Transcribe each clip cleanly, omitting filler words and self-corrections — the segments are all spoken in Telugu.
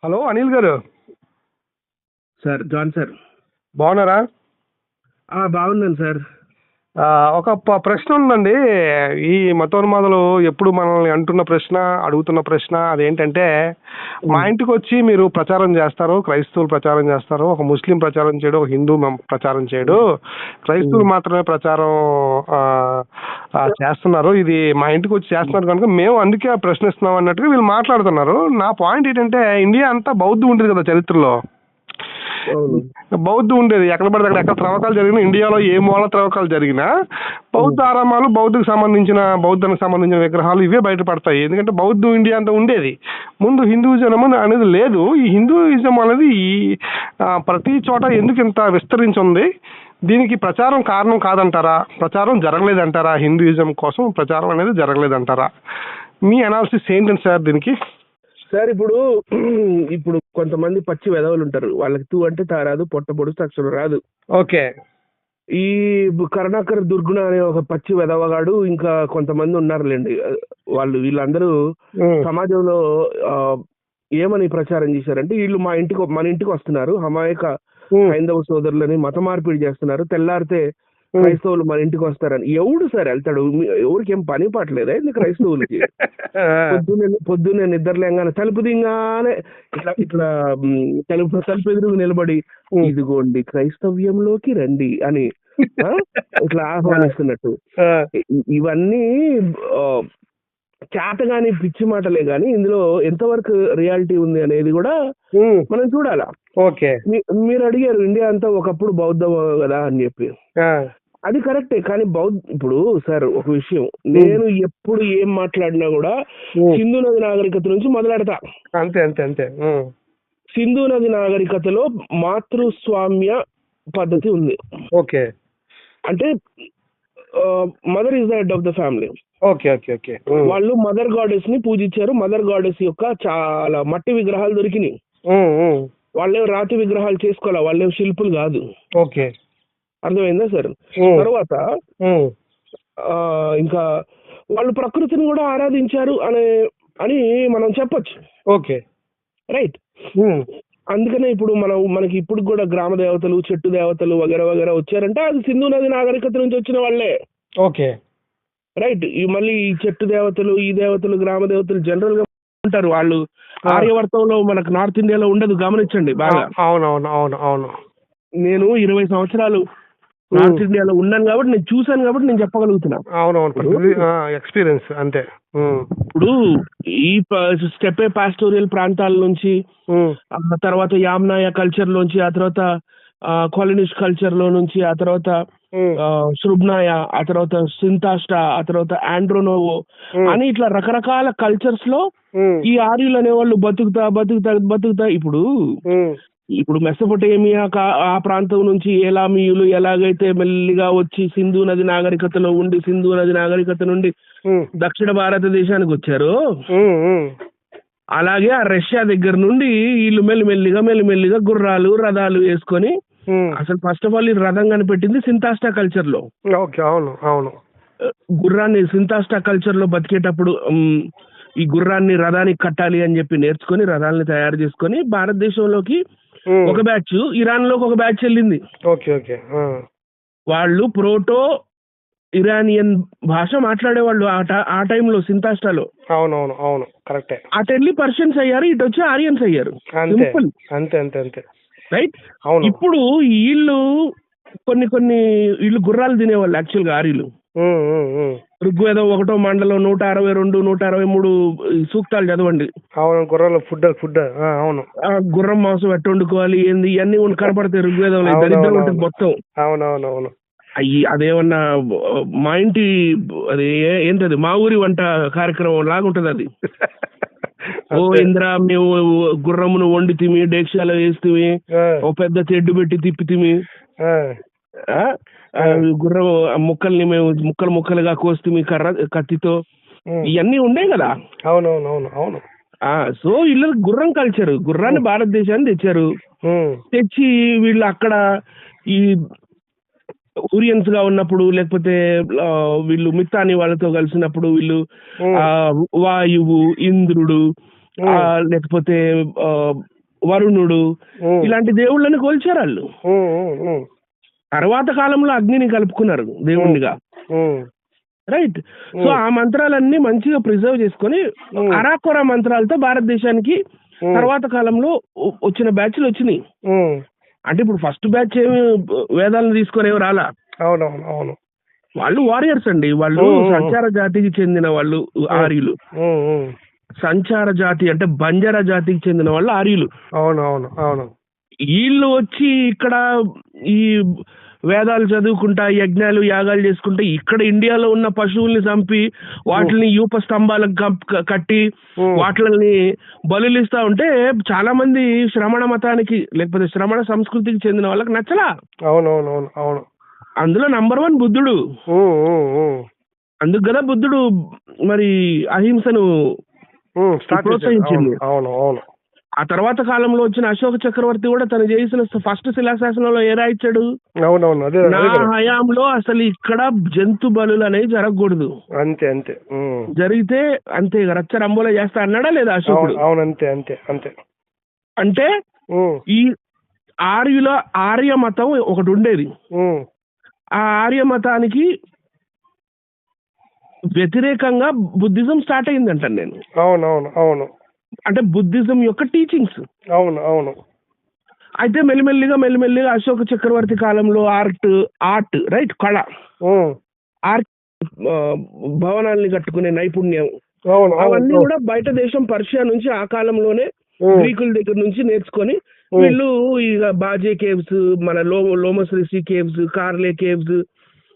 హలో అనిల్ గారు, సార్ జాన్ సార్. బాగున్నారా? బాగున్నాను సార్. ఒక ప్రశ్న ఉందండి. ఈ మతోన్మాదులు ఎప్పుడు మనల్ని అంటున్న ప్రశ్న, అడుగుతున్న ప్రశ్న అదేంటంటే, మా ఇంటికి వచ్చి మీరు ప్రచారం చేస్తారు, క్రైస్తవులు ప్రచారం చేస్తారు, ఒక ముస్లిం ప్రచారం చేయడు, ఒక హిందూ ప్రచారం చేయడు, క్రైస్తవులు మాత్రమే ప్రచారం చేస్తున్నారు, ఇది మా ఇంటికి వచ్చి చేస్తున్నారు కనుక మేము అందుకే ప్రశ్నిస్తున్నాం అన్నట్టుగా వీళ్ళు మాట్లాడుతున్నారు. నా పాయింట్ ఏంటంటే, ఇండియా అంతా బౌద్ధం ఉంటుంది కదా చరిత్రలో. బౌద్ధం ఉండేది ఎక్కడ పడితే అక్కడ, ఎక్కడ త్రవ్వకాలు జరిగినా, ఇండియాలో ఏ మూల త్రవ్వకాలు జరిగినా బౌద్ధ ఆరామాలు, బౌద్ధానికి సంబంధించిన విగ్రహాలు ఇవే బయటపడతాయి. ఎందుకంటే బౌద్ధం ఇండియా అంతా ఉండేది. ముందు హిందూయిజం అనేది లేదు. ఈ హిందూయిజం అనేది ప్రతి చోట ఎందుకు ఇంత విస్తరించి ఉంది? దీనికి ప్రచారం కారణం కాదంటారా? ప్రచారం జరగలేదంటారా? హిందూయిజం కోసం ప్రచారం అనేది జరగలేదంటారా? మీ అనాలిసిస్ ఏంటండి సార్ దీనికి? సార్ ఇప్పుడు కొంతమంది పచ్చి వెధవలు ఉంటారు, వాళ్ళకి తూ అంటే తారాదు, పొట్ట పొడుస్తు అక్షరం రాదు. ఓకే. ఈ కరుణాకర్ దుర్గుణ అనే ఒక పచ్చి వెధవగాడు, ఇంకా కొంతమంది ఉన్నారులేండి, వీళ్ళందరూ సమాజంలో ఏమని ప్రచారం చేశారంటే, వీళ్ళు మన ఇంటికి వస్తున్నారు, హమాయక హైందవ సోదరులని మత మార్పిడి చేస్తున్నారు, తెల్లారితే క్రైస్తవులు మన ఇంటికి వస్తారని. ఎవడు సార్ వెళ్తాడు? ఎవరికి ఏం పని పట్టలేదా ఇది క్రైస్తవులకి? పొద్దున్నే నిద్రలేగానే తలుపు దింగానే ఇట్లా తలుపు ఎదురు నిలబడి, ఇదిగోండి క్రైస్తవ్యంలోకి రండి అని ఇట్లా ఆహ్వానిస్తున్నట్టు. ఇవన్నీ చేతగాని పిచ్చి మాటలే గాని ఇందులో ఎంతవరకు రియాలిటీ ఉంది అనేది కూడా మనం చూడాలా. ఓకే. మీరు అడిగారు ఇండియా అంతా ఒకప్పుడు బౌద్ధం కదా అని చెప్పి. అది కరెక్టే, కానీ ఇప్పుడు సార్ ఒక విషయం, నేను ఎప్పుడు ఏం మాట్లాడినా కూడా సింధు నది నాగరికత నుంచి మొదలెడతా. అంతే అంతే అంతే. సింధు నది నాగరికతలో మాతృస్వామ్య పద్ధతి ఉంది. ఓకే. అంటే mother is the head of the family. Okay okay okay. వాళ్ళు మదర్ గాడెస్ ని పూజించారు. మదర్ గాడెస్ యొక్క చాలా మట్టి విగ్రహాలు దొరికినాయి. వాళ్ళేం రాతి విగ్రహాలు చేసుకోవాలి, వాళ్ళేం శిల్పులు కాదు. ఓకే, అర్థమైందా సార్? తర్వాత ఇంకా వాళ్ళు ప్రకృతిని కూడా ఆరాధించారు అని మనం చెప్పొచ్చు. Okay, right. అందుకనే ఇప్పుడు మనకి ఇప్పుడు కూడా గ్రామ దేవతలు, చెట్టు దేవతలు వగేరా వగేరా వచ్చారంటే అది సింధు నది నాగరికత నుంచి వచ్చిన వాళ్ళే. Okay, right. మళ్ళీ ఈ చెట్టు దేవతలు, ఈ దేవతలు, గ్రామ దేవతలు జనరల్ గా ఉంటారు. వాళ్ళు ఆర్యవర్తంలో మనకు నార్త్ ఇండియాలో ఉండదు, గమనించండి బాగా. అవునవును అవును అవును. నేను 20 సంవత్సరాలు నార్త్ ఇండియాలో ఉన్నాను కాబట్టి, నేను చూసాను కాబట్టి నేను చెప్పగలుగుతున్నా. అవునవును, ఎక్స్పీరియన్స్ అంతే. ఇప్పుడు ఈ స్టెప్పే పాస్టోరియల్ ప్రాంతాల నుంచి, ఆ తర్వాత యామ్నాయ కల్చర్ లోంచి, ఆ తర్వాత కాలనిస్ట్ కల్చర్ లో నుంచి, ఆ తర్వాత శృబ్నాయ, ఆ తర్వాత సింతాస్టా, ఆ తర్వాత ఆండ్రోనోవో అని ఇట్లా రకరకాల కల్చర్స్ లో ఈ ఆర్యులు అనేవాళ్ళు బతుకుతా ఇప్పుడు మెసొపొటేమియా ఆ ప్రాంతం నుంచి ఏలామీయులు ఎలాగైతే మెల్లిగా వచ్చి సింధు నది నాగరికతలో ఉండి, సింధు నది నాగరికత నుండి దక్షిణ భారతదేశానికి వచ్చారు, అలాగే ఆ రష్యా దగ్గర నుండి వీళ్ళు మెల్లిమెల్లిగా గుర్రాలు, రథాలు వేసుకొని, అసలు ఫస్ట్ ఆఫ్ ఆల్ ఈ రథం కనిపెట్టింది సింతాస్టా కల్చర్ లో. అవును అవును. గుర్రాన్ని సింతాస్టా కల్చర్ లో బతికేటప్పుడు ఈ గుర్రాన్ని రథానికి కట్టాలి అని చెప్పి నేర్చుకుని రథాలని తయారు చేసుకొని భారతదేశంలోకి ఒక బ్యాచ్, ఇరాన్ లోకి ఒక బ్యాచ్ వెళ్ళింది. Okay okay. వాళ్ళు ప్రోటో ఇరానియన్ భాష మాట్లాడేవాళ్ళు ఆ టైంలో సింతాస్టాలో. అవునవును అవును, కరెక్టే. అటు వెళ్ళి పర్షియన్స్ అయ్యారు, ఇటు వచ్చి ఆరియన్స్ అయ్యారు. సింపుల్, అంతే అంతే అంతే. రైట్. ఇప్పుడు వీళ్ళు గుర్రాలు తినేవాళ్ళు యాక్చువల్ గా ఆర్యులు. ఋగ్వేదం 1వ మండలం 162, 163 సూక్తాలు చదవండి. అవును, గుర్రాలు ఫుడ్. అవును, గుర్రం మాంసం ఎట్ట వండుకోవాలి ఏంది ఇవన్నీ కనపడతాయి ఋగ్వేదంలో. దరిద్రం ఉంటుంది మొత్తం. అవునవునవును. అదేమన్నా మా ఇంటి అది ఏంటది మా ఊరి వంట కార్యక్రమం లాగుంటది అది. ఓ ఇంద్ర, మేము గుర్రమును వండితిమి, డేక్షాలో వేస్తిమి, ఓ పెద్ద తెడ్డు పెట్టి తిప్పితిమి, గుర్రం ముక్కల్ని మేము ముక్కలుగా కోస్తిమి కత్తితో, ఇవన్నీ ఉండే కదా. అవునవునవును అవును. సో వీళ్ళు గుర్రం కల్చర్, గుర్రాన్ని భారతదేశాన్ని తెచ్చారు. తెచ్చి వీళ్ళు అక్కడ ఈ హురియన్స్ గా ఉన్నప్పుడు, లేకపోతే వీళ్ళు మిత్తాని వాళ్ళతో కలిసినప్పుడు వీళ్ళు వాయువు, ఇంద్రుడు, లేకపోతే వరుణుడు, ఇలాంటి దేవుళ్ళని కొలిచారు వాళ్ళు. తర్వాత కాలంలో అగ్నిని కలుపుకున్నారు దేవుణ్ణిగా, రైట్. సో ఆ మంత్రాలన్నీ మంచిగా ప్రిజర్వ్ చేసుకొని అరాకొర మంత్రాలతో భారతదేశానికి తర్వాత కాలంలో వచ్చిన బ్యాచ్లు వచ్చినాయి. అంటే ఇప్పుడు ఫస్ట్ బ్యాచ్ ఏమి వేదాలను తీసుకొని ఎవరు రాలా. అవునవును అవును. వాళ్ళు వారియర్స్ అండి, వాళ్ళు సంచార జాతికి చెందిన వాళ్ళు ఆర్యులు. సంచార జాతి అంటే బంజారా జాతికి చెందిన వాళ్ళు ఆర్యులు. అవునవును అవును. వీళ్ళు వచ్చి ఇక్కడ ఈ వేదాలు చదువుకుంటా యజ్ఞాలు యాగాలు చేసుకుంటే ఇక్కడ ఇండియాలో ఉన్న పశువుల్ని చంపి వాటిని యూప స్తంభాలకు కట్టి వాటిని బలులిస్తా ఉంటే చాలా మంది శ్రమణ మతానికి లేకపోతే శ్రమణ సంస్కృతికి చెందిన వాళ్ళకి నచ్చలా. అవునవునవును అవును. అందులో నంబర్ 1 బుద్ధుడు. అందుకు కదా బుద్ధుడు మరి అహింసను ప్రోత్సహించింది. అవును అవును. ఆ తర్వాత కాలంలో వచ్చిన అశోక చక్రవర్తి కూడా తను చేసిన ఫస్ట్ శిలాశాసనంలో ఏ రాయించాడు, నా హయాంలో అసలు ఇక్కడ జంతు బలులు అనేవి జరగకూడదు, అంతే అంతే, జరిగితే అంతే రచ్చ రంబోలో చేస్తా అన్నాడా లేదా అశోకుడు? అవును అంతే అంతే అంతే. అంటే ఈ ఆర్య మతం ఒకటి ఉండేది, ఆ ఆర్య మతానికి వ్యతిరేకంగా బుద్ధిజం స్టార్ట్ అయిందంటాను నేను. అవునవును అవును. అంటే బుద్ధిజం యొక్క టీచింగ్స్. అవును అవును. అయితే మెల్లిమెల్లిగా అశోక చక్రవర్తి కాలంలో ఆర్ట్ రైట్, కళ, ఆర్ట్, భవనాల్ని కట్టుకునే నైపుణ్యం, అవన్నీ కూడా బయట దేశం పర్షియా నుంచి ఆ కాలంలోనే గ్రీకుల దగ్గర నుంచి నేర్చుకొని వీళ్ళు ఇక బాజే కేవ్స్, మన లోమస్ రిషి కేవ్స్, కార్లే కేవ్స్,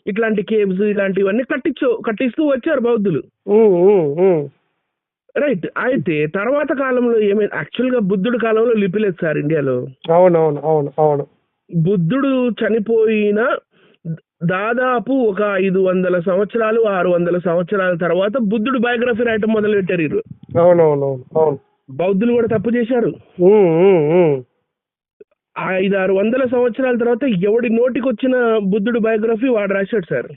ఇట్లాంటి కేవ్స్ ఇలాంటివన్నీ కట్టిస్తూ వచ్చారు బౌద్ధులు, రైట్. అయితే తర్వాత కాలంలో ఏమైంది, యాక్చువల్ గా బుద్ధుడి కాలంలో లిపి లేదు సార్ ఇండియాలో. అవునవును అవును అవును. బుద్ధుడు చనిపోయిన దాదాపు ఒక 500 సంవత్సరాలు 600 సంవత్సరాల తర్వాత బుద్ధుడు బయోగ్రఫీ రాయటం మొదలు పెట్టారు. అవునవునవును అవును. బౌద్ధులు కూడా తప్పు చేశారు. 500-600 సంవత్సరాల తర్వాత ఎవడి నోటికి వచ్చిన బుద్ధుడు బయోగ్రఫీ వాడు రాశాడు సార్.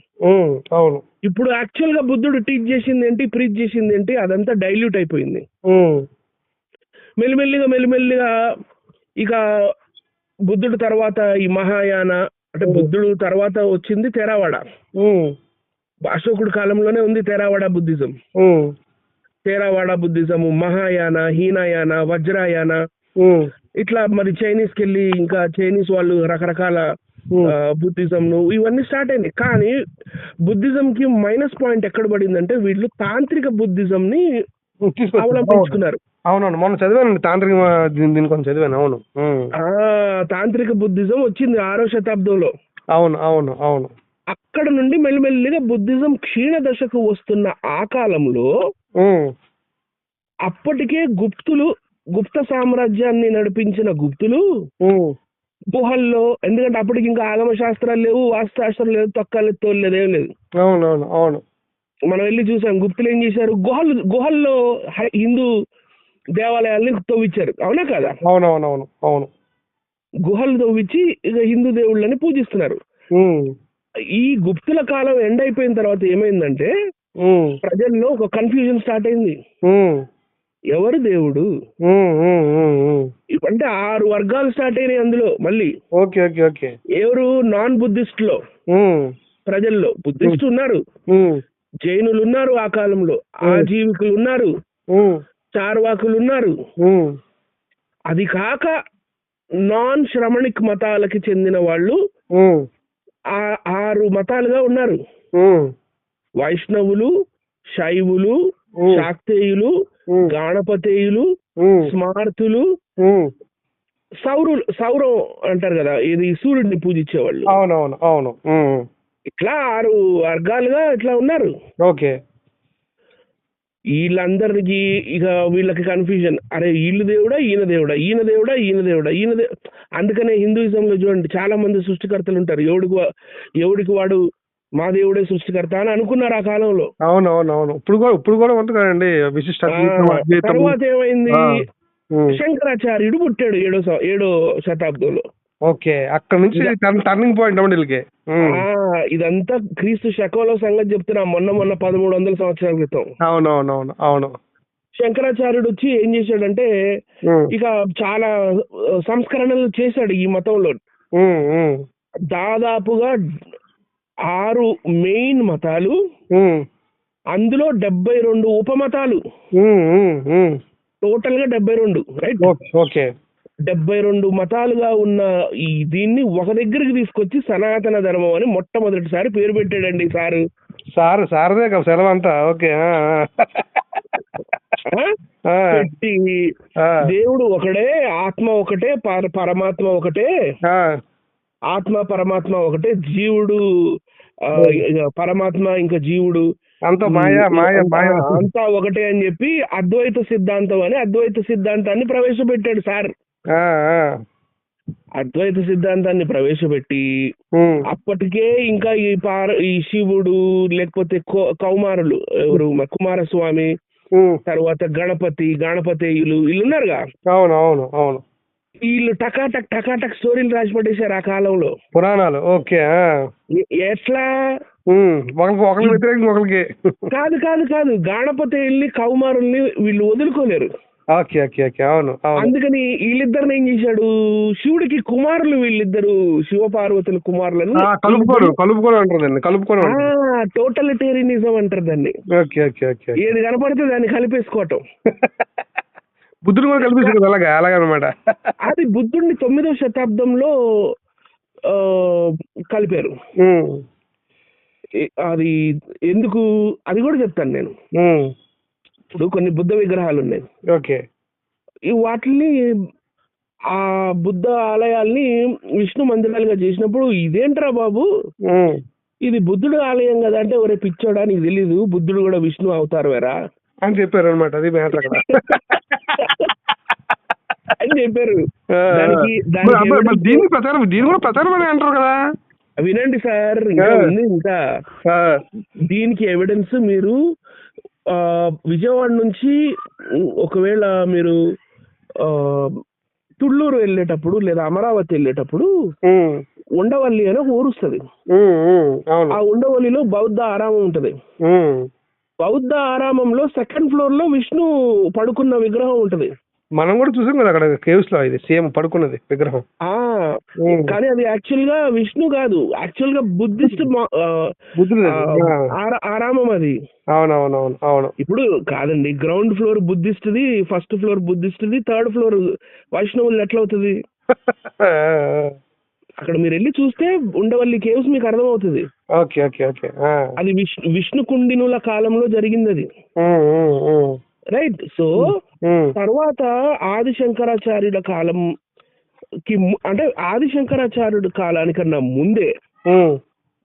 అవును. ఇప్పుడు యాక్చువల్ గా బుద్ధుడు టీచ్ చేసింది ఏంటి, ప్రీచ్ చేసింది ఏంటి, అదంతా డైల్యూట్ అయిపోయింది. మెల్లిమెల్లిగా ఇక బుద్ధుడు తర్వాత ఈ మహాయాన, అంటే బుద్ధుడు తర్వాత వచ్చింది థెరావాడ. అశోకుడు కాలంలోనే ఉంది థెరావాడ బుద్ధిజం. థెరావాడ బుద్ధిజము, మహాయాన, హీనయాన, వజ్రాయాన, ఇట్లా మరి చైనీస్కి వెళ్ళి ఇంకా చైనీస్ వాళ్ళు రకరకాల బుద్ధిజం ఇవన్నీ స్టార్ట్ అయినాయి. కానీ బుద్ధిజం కి మైనస్ పాయింట్ ఎక్కడ పడిందంటే వీళ్ళు తాంత్రిక బుద్ధిజం ని అవలంబించుకున్నారు. అవునవును, మొన్న చదివాను తాంత్రిక, దీని కొంచెం చదివాను. అవును, తాంత్రిక బుద్ధిజం వచ్చింది 6వ శతాబ్దంలో. అవును అవును అవును. అక్కడ నుండి మెల్లిమెల్లిగా బుద్ధిజం క్షీణ దశకు వస్తున్న ఆ కాలంలో అప్పటికే గుప్త సామ్రాజ్యాన్ని నడిపించిన గుప్తులు గుహల్లో, ఎందుకంటే అప్పటికి ఇంకా ఆగమ శాస్త్రాలు లేవు, వాస్తుశాస్త్రం లేదు, తొక్కలేదు, తోలేదు, ఏం లేదు. అవునవును అవును. మనం వెళ్ళి చూసాం గుప్తులు ఏం చేశారు, గుహల్లో హిందూ దేవాలయాల్ని తవ్వించారు, అవునా కదా? అవునవునవును అవును. గుహలు తవ్వించి ఇక హిందూ దేవుళ్ళని పూజిస్తున్నారు. ఈ గుప్తుల కాలం ఎండ్ అయిపోయిన తర్వాత ఏమైందంటే ప్రజల్లో ఒక కన్ఫ్యూజన్ స్టార్ట్ అయింది. ఎవరు దేవుడు అంటే 6 వర్గాలు స్టార్ట్ అయినాయి అందులో. మళ్ళీ ఎవరు నాన్ బుద్ధిస్ట్ లో ప్రజల్లో బుద్ధిస్ట్ ఉన్నారు, జైనులు ఉన్నారు, ఆ కాలంలో ఆజీవికులు ఉన్నారు, చార్వాకులు ఉన్నారు. అది కాక నాన్ శ్రమణిక్ మతాలకి చెందిన వాళ్ళు 6 మతాలుగా ఉన్నారు. వైష్ణవులు, శైవులు, శాక్తేయులు, గాణపతేయులు, స్మార్తులు, సౌరం అంటారు కదా, ఇది సూర్యుడిని పూజించేవాళ్ళు. అవునవును అవును. ఇట్లా 6 వర్గాలుగా ఇట్లా ఉన్నారు. ఓకే. వీళ్ళందరికి ఇక వీళ్ళకి కన్ఫ్యూజన్, అరే వీళ్ళు దేవుడా ఈయన దేవుడా, ఈయన దేవుడా ఈయన దేవుడా, అందుకనే హిందూయిజంలో చూడండి చాలా మంది సృష్టికర్తలు ఉంటారు. ఎవడికి వాడు మా దేవుడే సృష్టికర్త అని అనుకున్నారు ఆ కాలంలో. అవునవునవును. ఇప్పుడు కూడా ఉంటుంది కదండి విశిష్ట. తర్వాత ఏమైంది, శంకరాచార్యుడు పుట్టాడు 7వ శతాబ్దంలో. ఓకే, అక్కడ నుంచి టర్నింగ్ పాయింట్ వీళ్ళకి. ఇదంతా క్రీస్తు శకంలో సంగతి చెప్తున్నా, మొన్న 1300 సంవత్సరాల క్రితం. అవునవునవును అవును. శంకరాచార్యుడు వచ్చి ఏం చేశాడంటే ఇక చాలా సంస్కరణలు చేశాడు ఈ మతంలో. దాదాపుగా 6 మెయిన్ మతాలు, అందులో 72 ఉపమతాలు, టోటల్ గా 72, రైట్? 72 మతాలుగా ఉన్న ఈ దీన్ని ఒక దగ్గరికి తీసుకొచ్చి సనాతన ధర్మం అని మొట్టమొదటిసారి పేరు పెట్టాడండి సారదే కదా సెలవు అంతా. ఓకే. పెట్టి దేవుడు ఒకడే, ఆత్మ ఒకటే, పరమాత్మ ఒకటే, ఆత్మ పరమాత్మ ఒకటే, జీవుడు పరమాత్మ ఇంకా జీవుడు అంతా ఒకటే అని చెప్పి అద్వైత సిద్ధాంతం అని అద్వైత సిద్ధాంతాన్ని ప్రవేశపెట్టాడు సార్. అద్వైత సిద్ధాంతాన్ని ప్రవేశపెట్టి అప్పటికే ఇంకా ఈ శివుడు లేకపోతే కౌమారులు ఎవరు, కుమారస్వామి, తర్వాత గణపతేయులు వీళ్ళు ఉన్నారుగా, అవును, వీళ్ళు టకాటక్ స్టోరీలు రాసి పట్టేశారు ఆ కాలంలో, పురాణాలు. ఓకే. ఎట్లా కాదు గణపతేయుల్ని కౌమారుల్ని వీళ్ళు వదులుకోలేరు. అవును. అందుకని వీళ్ళిద్దరిని ఏం చేశాడు, శివుడికి కుమారులు వీళ్ళిద్దరు, శివపార్వతుల కుమారులను టోటలిటేరియనిజం అంటారు దాన్ని. ఏది కనపడితే దాన్ని కలిపేసుకోవటం. బుద్ధుడు కూడా కల్పిస్తుంది అలాగనమాట. అది బుద్ధుడిని 9వ శతాబ్దంలో కలిపారు. అది ఎందుకు అది కూడా చెప్తాను నేను. ఇప్పుడు కొన్ని బుద్ధ విగ్రహాలు ఉన్నాయి. ఓకే. వాటిని ఆ బుద్ధ ఆలయాల్ని విష్ణు మందిరాలుగా చేసినప్పుడు ఇదేంట్రా బాబు, ఇది బుద్ధుడు ఆలయం కదా అంటే, ఒరే పిచ్చోడా నీకు తెలీదు, బుద్ధుడు కూడా విష్ణు అవతారమేరా అని చెప్పారు అనమాట. అది మ్యాటర్ అక్కడ అని చెప్పారు. దీని కూడా ప్రచారం అని అంటారు కదా. వినండి సార్, ఇంకా దీనికి ఎవిడెన్స్ మీరు విజయవాడ నుంచి ఒకవేళ మీరు తుళ్ళూరు వెళ్ళేటప్పుడు లేదా అమరావతి వెళ్ళేటప్పుడు ఉండవల్లి అని ఒక ఊరు వస్తుంది. ఆ ఉండవల్లిలో బౌద్ధ ఆరామం ఉంటది. బౌద్ధ ఆరామంలో 2nd ఫ్లోర్ లో విష్ణు పడుకున్న విగ్రహం ఉంటది. మనం కూడా చూసాం కదా అక్కడ కేవ్స్ లో, ఇది సేమ్ పడుకున్నది విగ్రహం. కానీ అది యాక్చువల్ గా విష్ణు కాదు, యాక్చువల్ గా బుద్ధిస్ట్ ఆరామం అది. అవును. ఇప్పుడు కాదండి, గ్రౌండ్ ఫ్లోర్ బుద్ధిస్ట్ది, 1st ఫ్లోర్ బుద్ధిస్ట్ది, 3rd ఫ్లోర్ వైష్ణవులు ఎట్లా అవుతుంది? అక్కడ మీరు వెళ్ళి చూస్తే ఉండవల్లి కేవ్స్ మీకు అర్థమవుతుంది. అది విష్ణు కుండినుల కాలంలో జరిగింది అది, రైట్? సో తర్వాత ఆదిశంకరాచార్యుల కాలం అంటే ఆదిశంకరాచార్యుడు కాలానికన్నా ముందే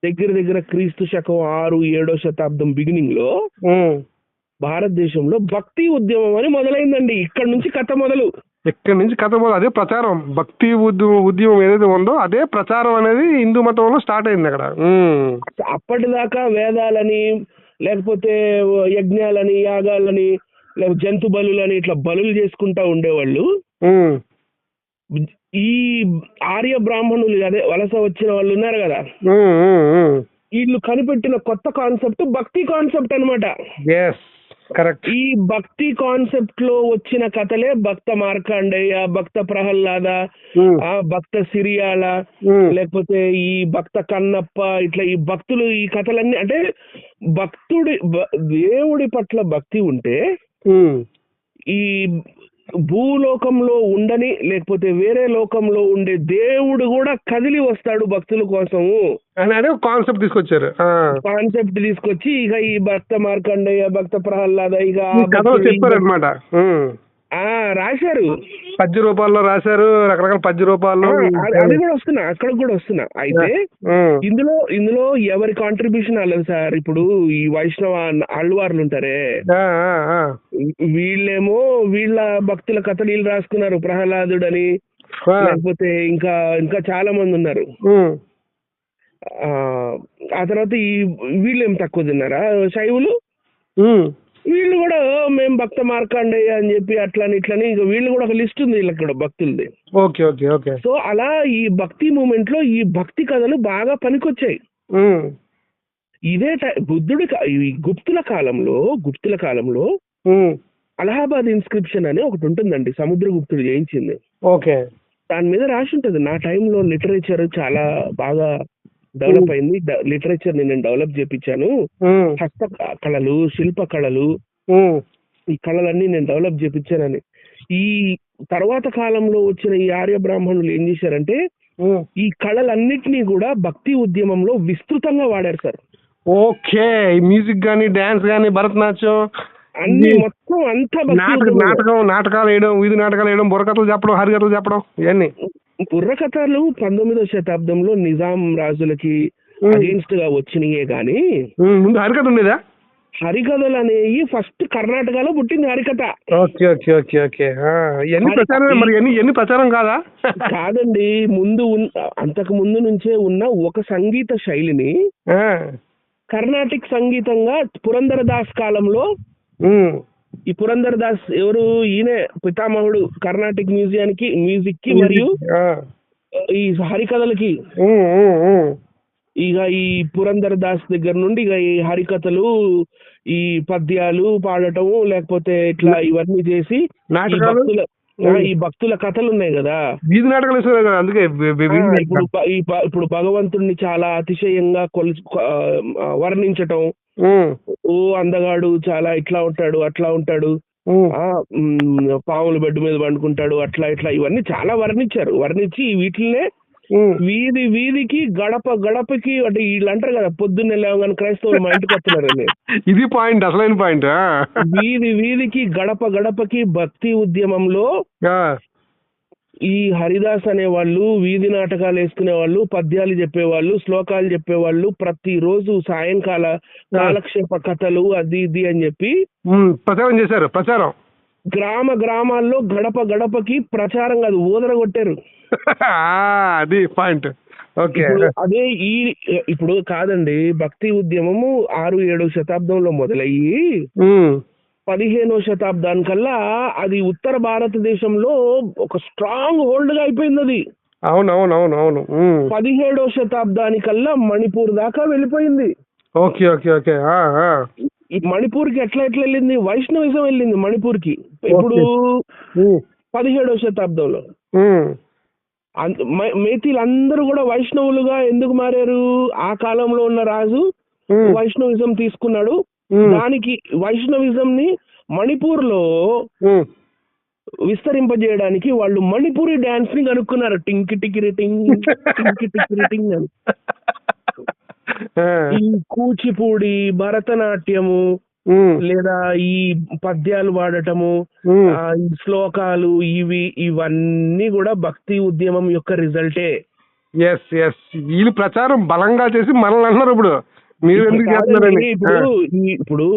దగ్గర క్రీస్తు శకం 6-7వ శతాబ్దం బిగినింగ్ లో భారతదేశంలో భక్తి ఉద్యమం అని మొదలైందండి. ఇక్కడ నుంచి కథ మొదలు. అదే ప్రచారం, భక్తి ఉద్యమం ఏదైతే ఉందో అదే ప్రచారం అనేది హిందూ మతంలో స్టార్ట్ అయింది అక్కడ. అప్పటిదాకా వేదాలని లేకపోతే యజ్ఞాలని యాగాలని లేకపోతే జంతు బలులని ఇట్లా బలులు చేసుకుంటా ఉండేవాళ్ళు. ఈ ఆర్య బ్రాహ్మణులు అదే వలస వచ్చిన వాళ్ళు ఉన్నారు కదా, వీళ్ళు కనిపెట్టిన కొత్త కాన్సెప్ట్ భక్తి కాన్సెప్ట్ అనమాట. ఈ భక్తి కాన్సెప్ట్ లో వచ్చిన కథలే భక్త మార్కండేయ, భక్త ప్రహ్లాద, భక్త సిరియాల, లేకపోతే ఈ భక్త కన్నప్ప, ఇట్లా ఈ భక్తులు ఈ కథలన్నీ. అంటే దేవుడి పట్ల భక్తి ఉంటే ఈ భూలోకంలో ఉండని లేకపోతే వేరే లోకంలో ఉండే దేవుడు కూడా కదిలి వస్తాడు భక్తుల కోసము అని కాన్సెప్ట్ తీసుకొచ్చి ఇక ఈ భక్త మార్కండేయ, భక్త ప్రహ్లాద ఇక చెప్పారనమాట. రాశారు, పద్య రూపాల్లో రాశారు, రకరకాల పద్య రూపాల్లో. అది కూడా వస్తున్నా, అక్కడికి కూడా వస్తున్నా. అయితే ఇందులో ఎవరి కాంట్రిబ్యూషన్ అవ్వలేదు సార్. ఇప్పుడు ఈ వైష్ణవ అల్వార్లు ఉంటారే, వీళ్ళేమో వీళ్ళ భక్తుల కథలు వీళ్ళు రాసుకున్నారు, ప్రహ్లాదుడని, లేకపోతే ఇంకా చాలా మంది ఉన్నారు. ఆ తర్వాత వీళ్ళేం తక్కువ తిన్నారా శైవులు, వీళ్ళు కూడా మేము భక్త మార్కండేయ అని చెప్పి అట్లని ఇట్లని ఇంకా వీళ్ళు కూడా ఒక లిస్ట్ ఉంది వీళ్ళకి కూడా భక్తులది. సో అలా ఈ భక్తి మూమెంట్ లో ఈ భక్తి కథలు బాగా పనికొచ్చాయి. ఇదే బుద్ధుడి గుప్తుల కాలంలో అలహాబాద్ ఇన్స్క్రిప్షన్ అని ఒకటి ఉంటుందండి, సముద్రగుప్తుడు చేయించింది. ఓకే. దాని మీద రాసి ఉంటుంది. నా టైంలో లిటరేచర్ చాలా బాగా డెవలప్ అయింది. లిటరేచర్ ని నేను డెవలప్ చేపించాను. హస్త కళలు, శిల్ప కళలు, ఈ కళలన్నీ నేను డెవలప్ చేపించానని. ఈ తర్వాత కాలంలో వచ్చిన ఈ ఆర్య బ్రాహ్మణులు ఏం చేశారంటే ఈ కళలన్నిటినీ కూడా భక్తి ఉద్యమంలో విస్తృతంగా వాడారు సార్. ఓకే. మ్యూజిక్ గానీ, డాన్స్ గానీ, భరతనాట్యం అన్ని మొత్తం అంతా నాటకాలు వేయడం, వీధి నాటకాలు వేయడం, బుర్రకథలు చెప్పడం, హరికథలు చెప్పడం, ఇవన్నీ. బుర్రకథలు 19వ శతాబ్దంలో నిజాం రాజులకి అగేన్స్ట్ గా వచ్చినాయే గానీ ముందు హరికథ ఉండేదా? హరికథలు అనేవి ఫస్ట్ కర్ణాటకలో పుట్టింది హరికథ. Okay okay okay okay. ఎన్ని ప్రచారం, మరి ఎన్ని ప్రచారం కాదా? కాదండి, అంతకు ముందు నుంచే ఉన్న ఒక సంగీత శైలిని కర్ణాటిక్ సంగీతంగా పురంధరదాస్ కాలంలో, ఈ పురంధరదాస్ ఎవరు, ఈయనే పితామహుడు కర్ణాటిక్ మ్యూజిక్ కి మరియు ఈ హరికథలకి. ఇక ఈ పురంధరదాస్ దగ్గర నుండి ఇక ఈ హరికథలు, ఈ పద్యాలు పాడటము, లేకపోతే ఇట్లా ఇవన్నీ చేసి ఈ భక్తుల కథలు ఉన్నాయి కదా, వీధి నాటకాలు. అందుకే ఇప్పుడు భగవంతుడిని చాలా అతిశయంగా వర్ణించటం. ఓ అందగాడు, చాలా ఇట్లా ఉంటాడు, అట్లా ఉంటాడు, పాముల బెడ్ మీద పండుకుంటాడు, అట్లా ఇట్లా ఇవన్నీ చాలా వర్ణించి వీటినే వీధికి గడపకి అంటే వీళ్ళు అంటారు కదా, పొద్దున్నే లేవగానే క్రైస్తవులు మా ఇంటికి వస్తున్నారని. ఇది పాయింట్, అసలైన పాయింట్. వీధికి గడపకి భక్తి ఉద్యమంలో ఈ హరిదాస్ అనేవాళ్ళు వీధి నాటకాలు వేసుకునే వాళ్ళు, పద్యాలు చెప్పేవాళ్ళు, శ్లోకాలు చెప్పేవాళ్ళు, ప్రతిరోజు సాయంకాల కాలక్షేప కథలు అది ఇది అని చెప్పి ప్రచారం చేశారు. గ్రామాల్లో గడపకి ప్రచారం కాదు, ఊదరగొట్టారు. అది పాయింట్. ఓకే. అదే ఇప్పుడు కాదండి, భక్తి ఉద్యమము 6-7 శతాబ్దంలో మొదలయ్యి 15వ శతాబ్దానికల్లా అది ఉత్తర భారతదేశంలో ఒక స్ట్రాంగ్ హోల్డ్ గా అయిపోయింది. అది అవును. 17వ శతాబ్దానికల్లా మణిపూర్ దాకా వెళ్ళిపోయింది. Okay okay okay. ఈ మణిపూర్ కి ఎట్లా వెళ్ళింది, వైష్ణవిజం వెళ్ళింది మణిపూర్ కి. ఇప్పుడు 17వ శతాబ్దంలో మేతీలందరూ కూడా వైష్ణవులుగా ఎందుకు మారారు? ఆ కాలంలో ఉన్న రాజు వైష్ణవిజం తీసుకున్నాడు. దానికి వైష్ణవిజం ని మణిపూర్ లో విస్తరింపజేయడానికి వాళ్ళు మణిపూరి డాన్స్ ని కనుక్కున్నారు. టింకి టికిరి టింగ్ అని. ఈ కూచిపూడి, భరతనాట్యము, లేదా ఈ పద్యాలు పాడటము, ఈ శ్లోకాలు, ఇవన్నీ కూడా భక్తి ఉద్యమం యొక్క రిజల్టే. వీళ్ళు ప్రచారం బలంగా చేసి మనల్ని అన్నారు. ఇప్పుడు మీరు ఎందుకు చేస్తున్నారని. ఇప్పుడు